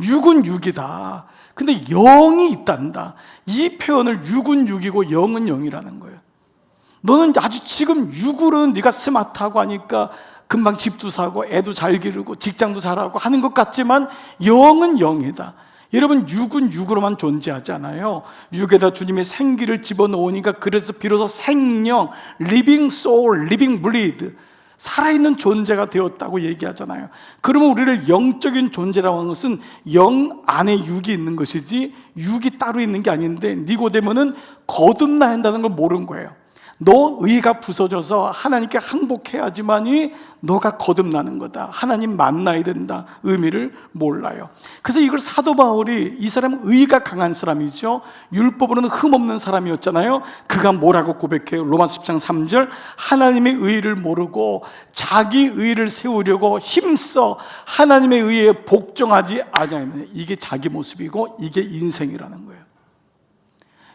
육은 육이다. 근데 영이 있단다. 이 표현을 육은 육이고 영은 영이라는 거예요. 너는 아주 지금 육으로는 네가 스마트하고 하니까 금방 집도 사고 애도 잘 기르고 직장도 잘하고 하는 것 같지만 영은 영이다. 여러분 육은 육으로만 존재하지 않아요. 육에다 주님의 생기를 집어넣으니까 그래서 비로소 생명, living soul, living breath, 살아있는 존재가 되었다고 얘기하잖아요. 그러면 우리를 영적인 존재라고 하는 것은 영 안에 육이 있는 것이지 육이 따로 있는 게 아닌데, 니고데모는 거듭나야 한다는 걸 모르는 거예요. 너 의가 부서져서 하나님께 항복해야지만이 너가 거듭나는 거다. 하나님 만나야 된다. 의미를 몰라요. 그래서 이걸 사도 바울이, 이 사람은 의가 강한 사람이죠. 율법으로는 흠없는 사람이었잖아요. 그가 뭐라고 고백해요? 로마서 10장 3절. 하나님의 의를 모르고 자기 의를 세우려고 힘써 하나님의 의에 복종하지 아니하느냐. 이게 자기 모습이고 이게 인생이라는 거예요.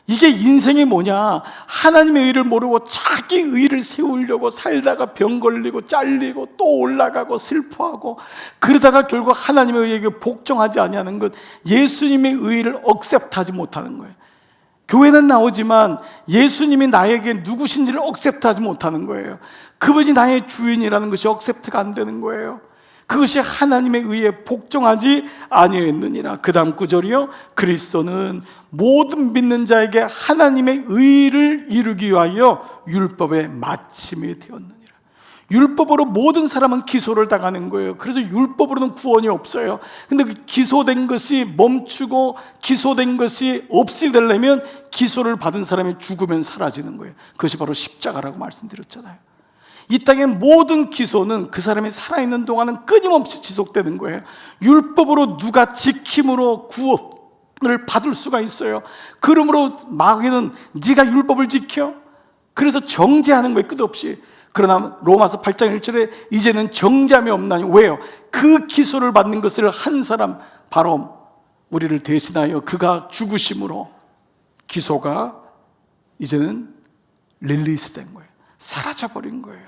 이게 인생이 뭐냐? 하나님의 의를 모르고 자기 의를 세우려고 살다가 병 걸리고 잘리고 또 올라가고 슬퍼하고 그러다가 결국 하나님의 의에게 복종하지 아니하는 것, 예수님의 의를 억셉트하지 못하는 거예요. 교회는 나오지만 예수님이 나에게 누구신지를 억셉트하지 못하는 거예요. 그분이 나의 주인이라는 것이 억셉트가 안 되는 거예요. 그것이 하나님의 의에 복종하지 아니했느니라. 그 다음 구절이요, 그리스도는 모든 믿는 자에게 하나님의 의를 이루기 위하여 율법의 마침이 되었느니라. 율법으로 모든 사람은 기소를 당하는 거예요. 그래서 율법으로는 구원이 없어요. 근데 그 기소된 것이 멈추고 기소된 것이 없이 되려면 기소를 받은 사람이 죽으면 사라지는 거예요. 그것이 바로 십자가라고 말씀드렸잖아요. 이 땅의 모든 기소는 그 사람이 살아있는 동안은 끊임없이 지속되는 거예요. 율법으로 누가 지킴으로 구원을 받을 수가 있어요. 그러므로 마귀는 네가 율법을 지켜? 그래서 정죄하는 거예요, 끝없이. 그러나 로마서 8장 1절에 이제는 정죄함이 없나니. 왜요? 그 기소를 받는 것을 한 사람, 바로 우리를 대신하여 그가 죽으심으로 기소가 이제는 릴리스 된 거예요. 사라져버린 거예요.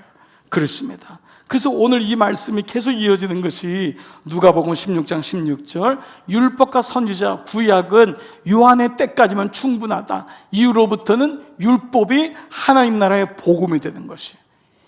그렇습니다. 그래서 오늘 이 말씀이 계속 이어지는 것이 누가복음 16장 16절, 율법과 선지자 구약은 요한의 때까지만 충분하다. 이후로부터는 율법이 하나님 나라의 복음이 되는 것이,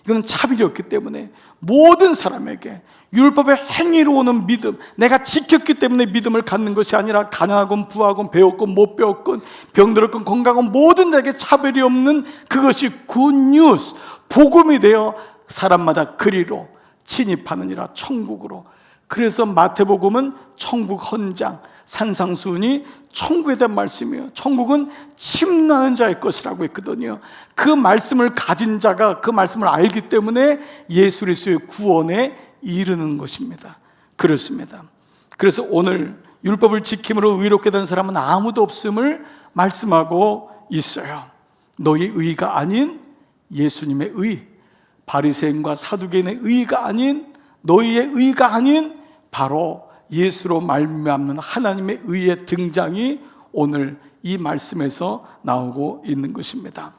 이건 차별이 없기 때문에 모든 사람에게 율법의 행위로 오는 믿음, 내가 지켰기 때문에 믿음을 갖는 것이 아니라 가난하건 부하건 배웠건 못 배웠건 병들었건 건강하건 모든 자에게 차별이 없는 그것이 굿뉴스, 복음이 되어 사람마다 그리로 침입하느니라, 천국으로. 그래서 마태복음은 천국 헌장, 산상수훈이 천국에 대한 말씀이에요. 천국은 침노하는 자의 것이라고 했거든요. 그 말씀을 가진 자가 그 말씀을 알기 때문에 예수 그리스도의 구원에 이르는 것입니다. 그렇습니다. 그래서 오늘 율법을 지킴으로 의롭게 된 사람은 아무도 없음을 말씀하고 있어요. 너희 의가 아닌 예수님의 의, 바리새인과 사두개인의 의가 아닌, 너희의 의가 아닌 바로 예수로 말미암는 하나님의 의의 등장이 오늘 이 말씀에서 나오고 있는 것입니다.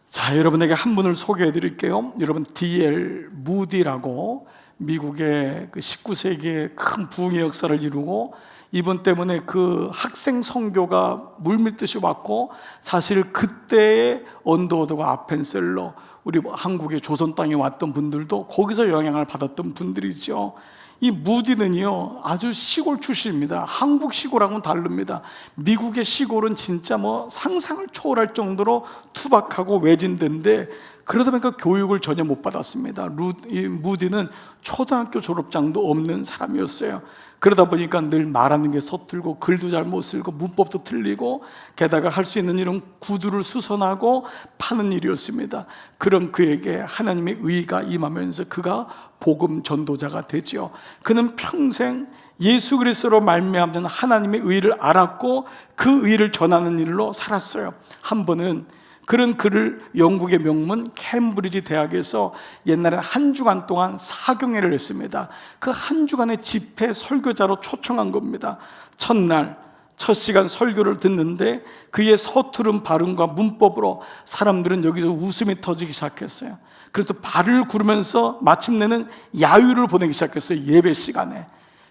자, 여러분에게 한 분을 소개해 드릴게요. 여러분, D.L. 무디라고 미국의 그 19세기의 큰 부흥의 역사를 이루고, 이분 때문에 그 학생 선교가 물밀듯이 왔고, 사실 그때의 언더우드가 아펜셀러, 우리 한국의 조선 땅에 왔던 분들도 거기서 영향을 받았던 분들이죠. 이 무디는요 아주 시골 출신입니다. 한국 시골하고는 다릅니다. 미국의 시골은 진짜 뭐 상상을 초월할 정도로 투박하고 외진데인데 그러다 보니까 교육을 전혀 못 받았습니다. 이 무디는 초등학교 졸업장도 없는 사람이었어요. 그러다 보니까 늘 말하는 게 서툴고 글도 잘 못 쓰고 문법도 틀리고 게다가 할 수 있는 일은 구두를 수선하고 파는 일이었습니다. 그런 그에게 하나님의 의가 임하면서 그가 복음 전도자가 되죠. 그는 평생 예수 그리스도로 말미암는 하나님의 의를 알았고 그 의를 전하는 일로 살았어요. 한 번은 그런 그를 영국의 명문 캠브리지 대학에서 옛날에 한 주간 동안 사경회를 했습니다. 그 한 주간의 집회 설교자로 초청한 겁니다. 첫날 첫 시간 설교를 듣는데 그의 서투른 발음과 문법으로 사람들은 여기서 웃음이 터지기 시작했어요. 그래서 발을 구르면서 마침내는 야유를 보내기 시작했어요. 예배 시간에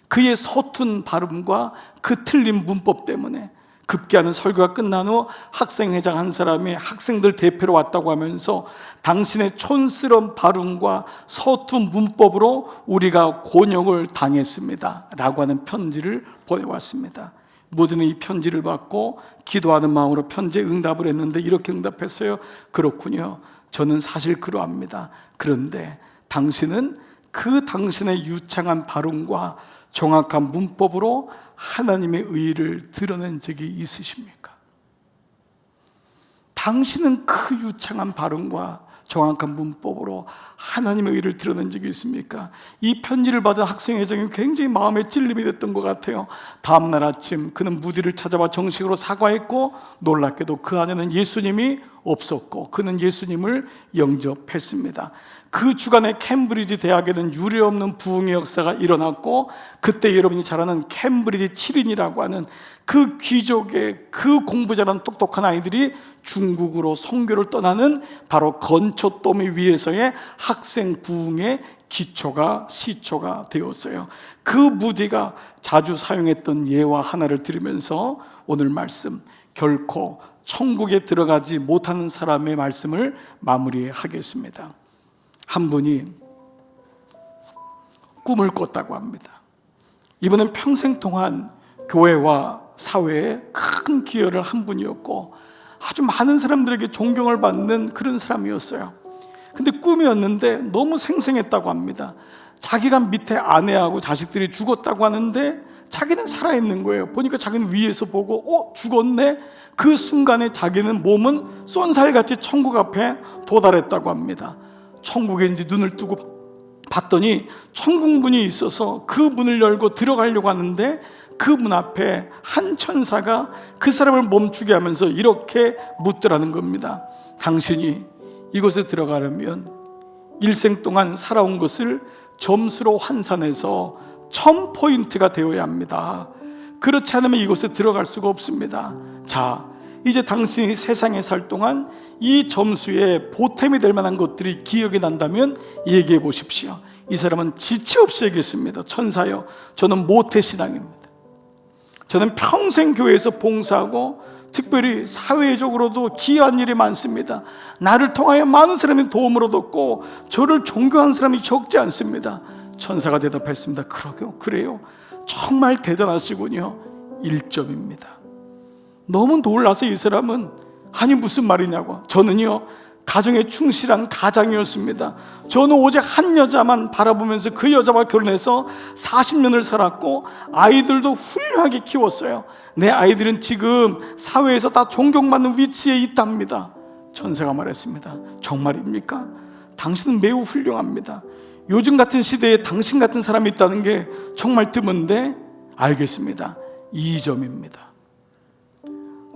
그의 서툰 발음과 그 틀린 문법 때문에 급기야는 설교가 끝난 후 학생회장 한 사람이 학생들 대표로 왔다고 하면서 당신의 촌스러운 발음과 서툰 문법으로 우리가 곤욕을 당했습니다 라고 하는 편지를 보내왔습니다. 모두는 이 편지를 받고 기도하는 마음으로 편지에 응답을 했는데 이렇게 응답했어요. 그렇군요. 저는 사실 그러합니다. 그런데 당신은 그 당신의 유창한 발음과 정확한 문법으로 하나님의 의를 드러낸 적이 있으십니까? 당신은 그 유창한 발음과 정확한 문법으로 하나님의 의를 드러낸 적이 있습니까? 이 편지를 받은 학생회장이 굉장히 마음에 찔림이 됐던 것 같아요. 다음날 아침 그는 무디를 찾아와 정식으로 사과했고 놀랍게도 그 안에는 예수님이 없었고 그는 예수님을 영접했습니다. 그 주간에 캠브리지 대학에는 유례없는 부흥의 역사가 일어났고 그때 여러분이 잘 아는 캠브리지 7인이라고 하는 그 귀족의 그 공부 잘하는 똑똑한 아이들이 중국으로 선교를 떠나는 바로 건초더미 위에서의 학생 부흥의 기초가 시초가 되었어요. 그 무디가 자주 사용했던 예화 하나를 들으면서 오늘 말씀 결코 천국에 들어가지 못하는 사람의 말씀을 마무리하겠습니다. 한 분이 꿈을 꿨다고 합니다. 이분은 평생 동안 교회와 사회에 큰 기여를 한 분이었고 아주 많은 사람들에게 존경을 받는 그런 사람이었어요. 근데 꿈이었는데 너무 생생했다고 합니다. 자기가 밑에 아내하고 자식들이 죽었다고 하는데 자기는 살아있는 거예요. 보니까 자기는 위에서 보고 죽었네? 그 순간에 자기는 몸은 쏜살같이 천국 앞에 도달했다고 합니다. 천국에 이제 눈을 뜨고 봤더니 천국문이 있어서 그 문을 열고 들어가려고 하는데 그 문 앞에 한 천사가 그 사람을 멈추게 하면서 이렇게 묻더라는 겁니다. 당신이 이곳에 들어가려면 일생 동안 살아온 것을 점수로 환산해서 1000포인트가 되어야 합니다. 그렇지 않으면 이곳에 들어갈 수가 없습니다. 자, 이제 당신이 세상에 살 동안 이 점수에 보탬이 될 만한 것들이 기억이 난다면 얘기해 보십시오. 이 사람은 지체 없이 얘기했습니다. 천사여, 저는 모태신앙입니다. 저는 평생 교회에서 봉사하고 특별히 사회적으로도 기여한 일이 많습니다. 나를 통하여 많은 사람이 도움을 얻었고 저를 존경하는 사람이 적지 않습니다. 천사가 대답했습니다. 그래요. 정말 대단하시군요. 1점입니다. 너무 놀라서 이 사람은 아니 무슨 말이냐고. 저는요 가정에 충실한 가장이었습니다. 저는 오직 한 여자만 바라보면서 그 여자와 결혼해서 40년을 살았고 아이들도 훌륭하게 키웠어요. 내 아이들은 지금 사회에서 다 존경받는 위치에 있답니다. 천사가 말했습니다. 정말입니까? 당신은 매우 훌륭합니다. 요즘 같은 시대에 당신 같은 사람이 있다는 게 정말 드문데 알겠습니다. 2점입니다.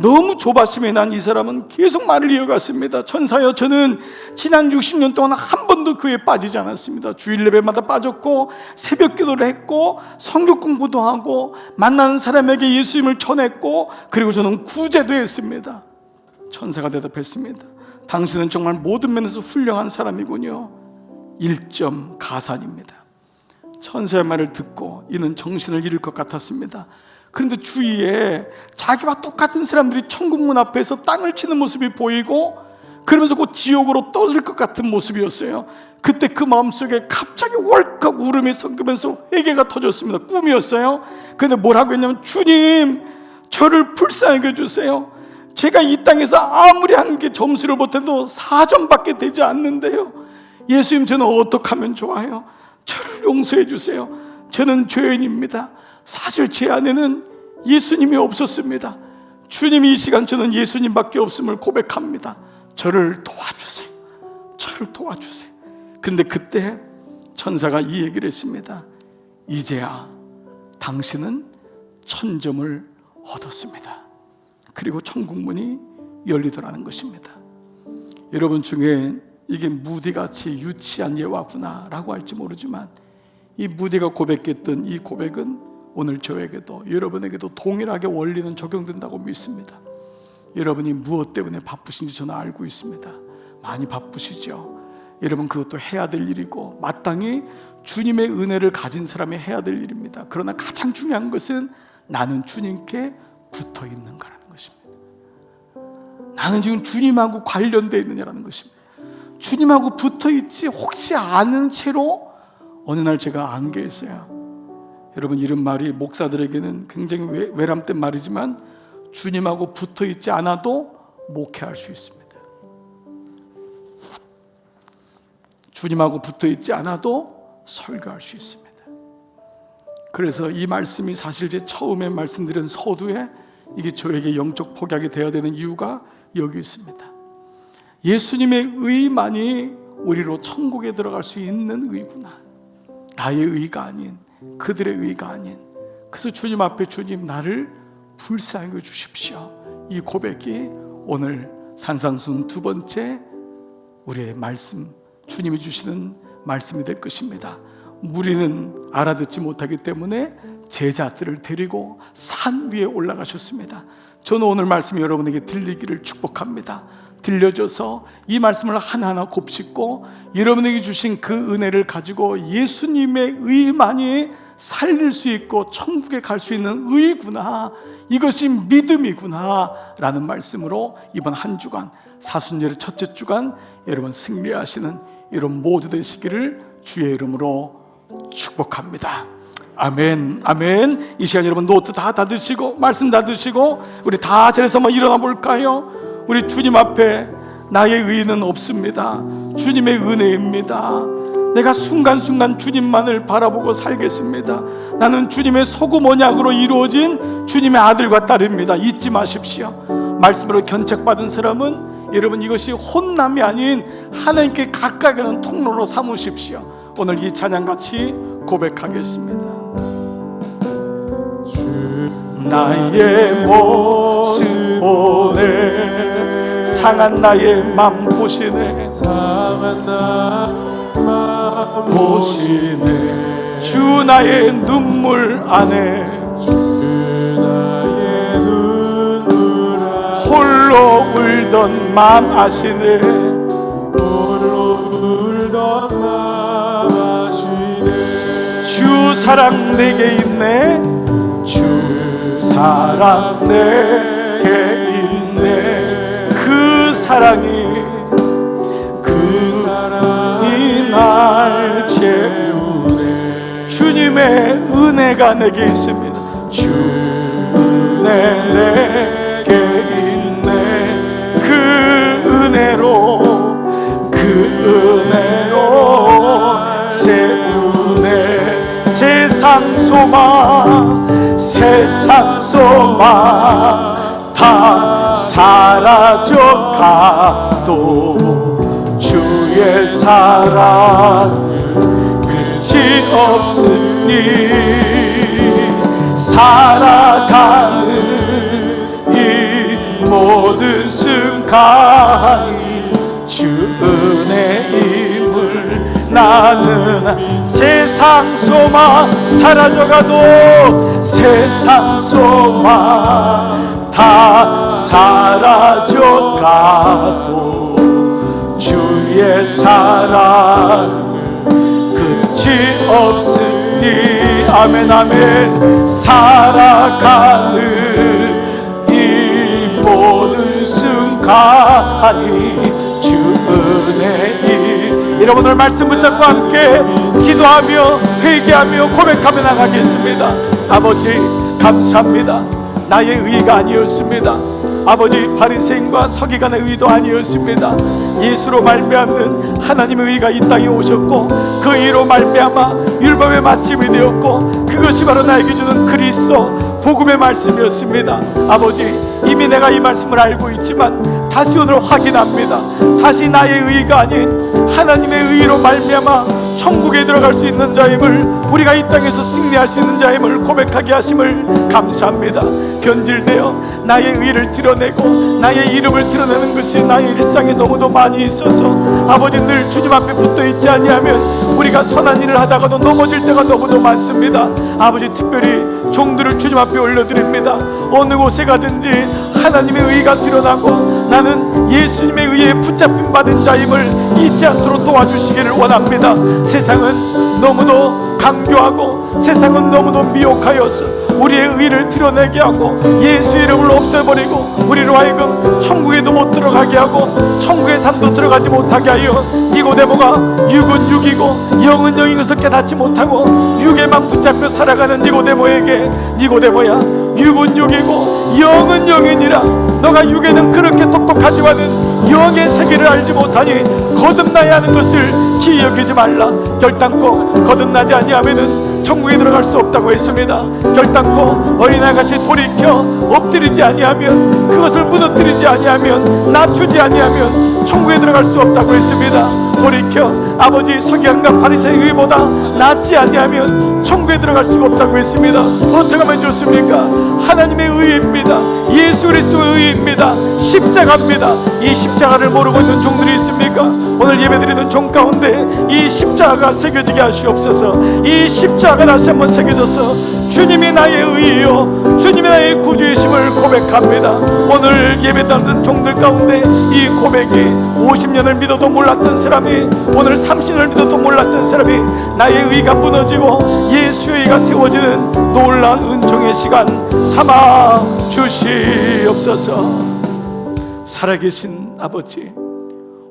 너무 조바심에 난 이 사람은 계속 말을 이어갔습니다. 천사여, 저는 지난 60년 동안 한 번도 교회에 빠지지 않았습니다. 주일 예배마다 빠졌고 새벽 기도를 했고 성경 공부도 하고 만나는 사람에게 예수님을 전했고 그리고 저는 구제도 했습니다. 천사가 대답했습니다. 당신은 정말 모든 면에서 훌륭한 사람이군요. 1점 가산입니다. 천사의 말을 듣고 이는 정신을 잃을 것 같았습니다. 그런데 주위에 자기와 똑같은 사람들이 천국문 앞에서 땅을 치는 모습이 보이고 그러면서 곧 지옥으로 떨어질 것 같은 모습이었어요. 그때 그 마음속에 갑자기 월컥 울음이 섞이면서 회개가 터졌습니다. 꿈이었어요. 근데 뭐라고 했냐면, 주님, 저를 불쌍하게 해주세요. 제가 이 땅에서 아무리 한 게 점수를 못해도 4점밖에 되지 않는데요, 예수님, 저는 어떻게 하면 좋아요? 저를 용서해 주세요. 저는 죄인입니다. 사실 제 안에는 예수님이 없었습니다. 주님, 이 시간 저는 예수님밖에 없음을 고백합니다. 저를 도와주세요. 저를 도와주세요. 그런데 그때 천사가 이 얘기를 했습니다. 이제야 당신은 1000점을 얻었습니다. 그리고 천국문이 열리더라는 것입니다. 여러분 중에 이게 무디같이 유치한 예화구나 라고 할지 모르지만, 이 무디가 고백했던 이 고백은 오늘 저에게도 여러분에게도 동일하게 원리는 적용된다고 믿습니다. 여러분이 무엇 때문에 바쁘신지 저는 알고 있습니다. 많이 바쁘시죠? 여러분, 그것도 해야 될 일이고 마땅히 주님의 은혜를 가진 사람이 해야 될 일입니다. 그러나 가장 중요한 것은 나는 주님께 붙어 있는가라는 것입니다. 나는 지금 주님하고 관련되어 있느냐라는 것입니다. 주님하고 붙어 있지 혹시 아는 채로 어느 날 제가 안개했어요. 여러분, 이런 말이 목사들에게는 굉장히 외람된 말이지만 주님하고 붙어 있지 않아도 목회할 수 있습니다. 주님하고 붙어 있지 않아도 설교할 수 있습니다. 그래서 이 말씀이 사실 제 처음에 말씀드린 서두에 이게 저에게 영적 폭약이 되어야 되는 이유가 여기 있습니다. 예수님의 의만이 우리로 천국에 들어갈 수 있는 의구나. 나의 의가 아닌, 그들의 의가 아닌. 그래서 주님 앞에, 주님, 나를 불쌍히 해 주십시오. 이 고백이 오늘 산상순 두 번째 우리의 말씀, 주님이 주시는 말씀이 될 것입니다. 무리는 알아듣지 못하기 때문에 제자들을 데리고 산 위에 올라가셨습니다. 저는 오늘 말씀이 여러분에게 들리기를 축복합니다. 들려줘서 이 말씀을 하나하나 곱씹고 여러분에게 주신 그 은혜를 가지고 예수님의 의만이 살릴 수 있고 천국에 갈 수 있는 의구나, 이것이 믿음이구나 라는 말씀으로 이번 한 주간, 사순절의 첫째 주간 여러분 승리하시는 여러분 모두 되시기를 주의 이름으로 축복합니다. 아멘, 아멘. 이 시간 여러분 노트 다 닫으시고 말씀 닫으시고 우리 다 자리에서 한번 일어나 볼까요? 우리 주님 앞에 나의 의는 없습니다. 주님의 은혜입니다. 내가 순간순간 주님만을 바라보고 살겠습니다. 나는 주님의 소금 언약으로 이루어진 주님의 아들과 딸입니다. 잊지 마십시오. 말씀으로 견책받은 사람은 여러분 이것이 혼남이 아닌 하나님께 가까이 가는 통로로 삼으십시오. 오늘 이 찬양같이 고백하겠습니다. 나의 모습 보네, 상한 나의 맘 보시네, 상한 나 보시네. 주 나의 눈물 안에, 주 나의 눈물 안에 홀로 울던 맘 아시네, 홀로 울던 맘 아시네. 주 사랑 내게 있네, 주 사랑 내게 있네. 그 사랑이 날 채우네. 주님의 은혜가 내게 있습니다. 주 은혜 내게 있네. 그 은혜로 세우네. 세상 소망 다 사라져가도 주의 사랑은 끝이 없으니 살아가는 이 모든 순간이 주 은혜임을 나는. 세상 소망 사라져가도 세상 소망 다 사라져가도 주의 사랑은 끝이 없으니. 아멘, 아멘. 살아가는 이 모든 순간이 은혜이. 여러분 오늘 말씀 붙잡고 함께 기도하며 회개하며 고백하며 나가겠습니다. 아버지 감사합니다. 나의 의가 아니었습니다. 아버지 바리새인과 서기관의 의도 아니었습니다. 예수로 말미암는 하나님의 의가 이 땅에 오셨고 그 의로 말미암아 율법의 마침이 되었고 그것이 바로 나에게 주는 그리스도 복음의 말씀이었습니다. 아버지 이미 내가 이 말씀을 알고 있지만 다시 오늘 확인합니다. 다시 나의 의가 아닌 하나님의 의로 말미암아 천국에 들어갈 수 있는 자임을, 우리가 이 땅에서 승리할 수 있는 자임을 고백하게 하심을 감사합니다. 변질되어 나의 의를 드러내고 나의 이름을 드러내는 것이 나의 일상에 너무도 많이 있어서 아버지 늘 주님 앞에 붙어있지 아니하면 우리가 선한 일을 하다가도 넘어질 때가 너무도 많습니다. 아버지 특별히 종들을 주님 앞에 올려드립니다. 어느 곳에 가든지 하나님의 의가 드러나고 나는 예수님의 의에 붙잡힘 받은 자임을 잊지 않도록 도와주시기를 원합니다. 세상은 너무도 강교하고 세상은 너무도 미혹하여서 우리의 의를 드러내게 하고 예수의 이름을 없애버리고 우리로 하여금 천국에도 못 들어가게 하고 천국의 삶도 들어가지 못하게 하여 니고데모가 육은 육이고 영은 영인 것을 깨닫지 못하고 육에만 붙잡혀 살아가는 니고데모에게 니고데모야 육은 육이고 영은 영이니라. 너가 육에는 그렇게 똑똑하지만은 영의 세계를 알지 못하니 거듭나야 하는 것을 기이 여기지 말라. 결단코 거듭나지 아니하면은 천국에 들어갈 수 없다고 했습니다. 결단코 어린아이같이 돌이켜 엎드리지 아니하면, 그것을 무너뜨리지 아니하면, 낮추지 아니하면 천국에 들어갈 수 없다고 했습니다. 돌이켜 아버지 서기관과 바리새의 의보다 낫지 아니하면 천국에 들어갈 수가 없다고 했습니다. 어떻게 하면 좋습니까? 하나님의 의입니다. 예수 그리스도의 의입니다. 십자가입니다. 이 십자가를 모르고 있는 종들이 있습니까? 오늘 예배드리는 종 가운데 이 십자가가 새겨지게 하시옵소서. 이 십자가가 다시 한번 새겨져서 주님이 나의 의요 주님이 나의 구주이심을 고백합니다. 오늘 예배드리는 종들 가운데 이 고백이 50년을 믿어도 몰랐던 사람이, 오늘 30년을 믿어도 몰랐던 사람이 나의 의가 무너지고 예수의 의가 세워지는 놀라운 은총의 시간 삼아 주시옵소서. 살아계신 아버지,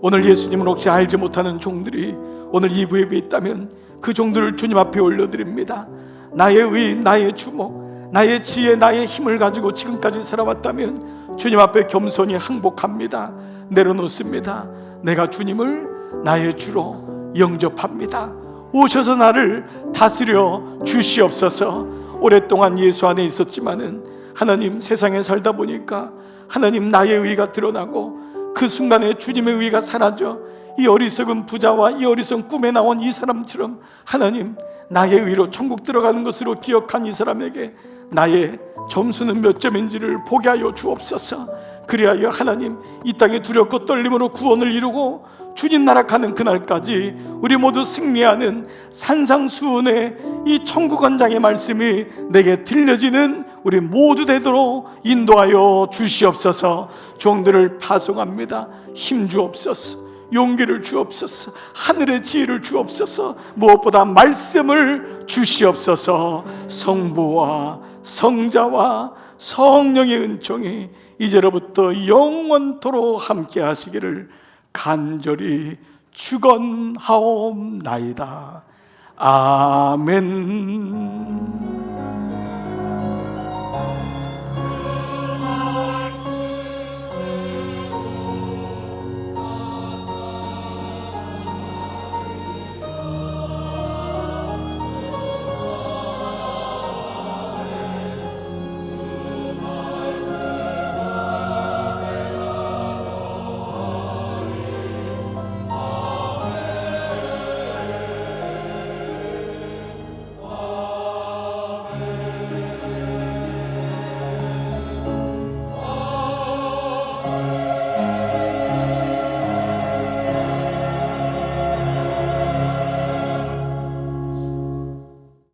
오늘 예수님을 혹시 알지 못하는 종들이 오늘 이 부에 있다면 그 종들을 주님 앞에 올려드립니다. 나의 의, 나의 주목, 나의 지혜, 나의 힘을 가지고 지금까지 살아왔다면 주님 앞에 겸손히 항복합니다. 내려놓습니다. 내가 주님을 나의 주로 영접합니다. 오셔서 나를 다스려 주시옵소서. 오랫동안 예수 안에 있었지만은 하나님 세상에 살다 보니까 하나님 나의 의가 드러나고 그 순간에 주님의 의가 사라져 이 어리석은 부자와 이 어리석은 꿈에 나온 이 사람처럼 하나님 나의 의로 천국 들어가는 것으로 기억한 이 사람에게 나의 점수는 몇 점인지를 보게 하여 주옵소서. 그리하여 하나님 이 땅에 두렵고 떨림으로 구원을 이루고 주님 나라 가는 그날까지 우리 모두 승리하는 산상수훈의 이 천국원장의 말씀이 내게 들려지는 우리 모두 되도록 인도하여 주시옵소서. 종들을 파송합니다. 힘 주옵소서. 용기를 주옵소서. 하늘의 지혜를 주옵소서. 무엇보다 말씀을 주시옵소서. 성부와 성자와 성령의 은총이 이제로부터 영원토록 함께 하시기를 간절히 축원하옵나이다. 아멘.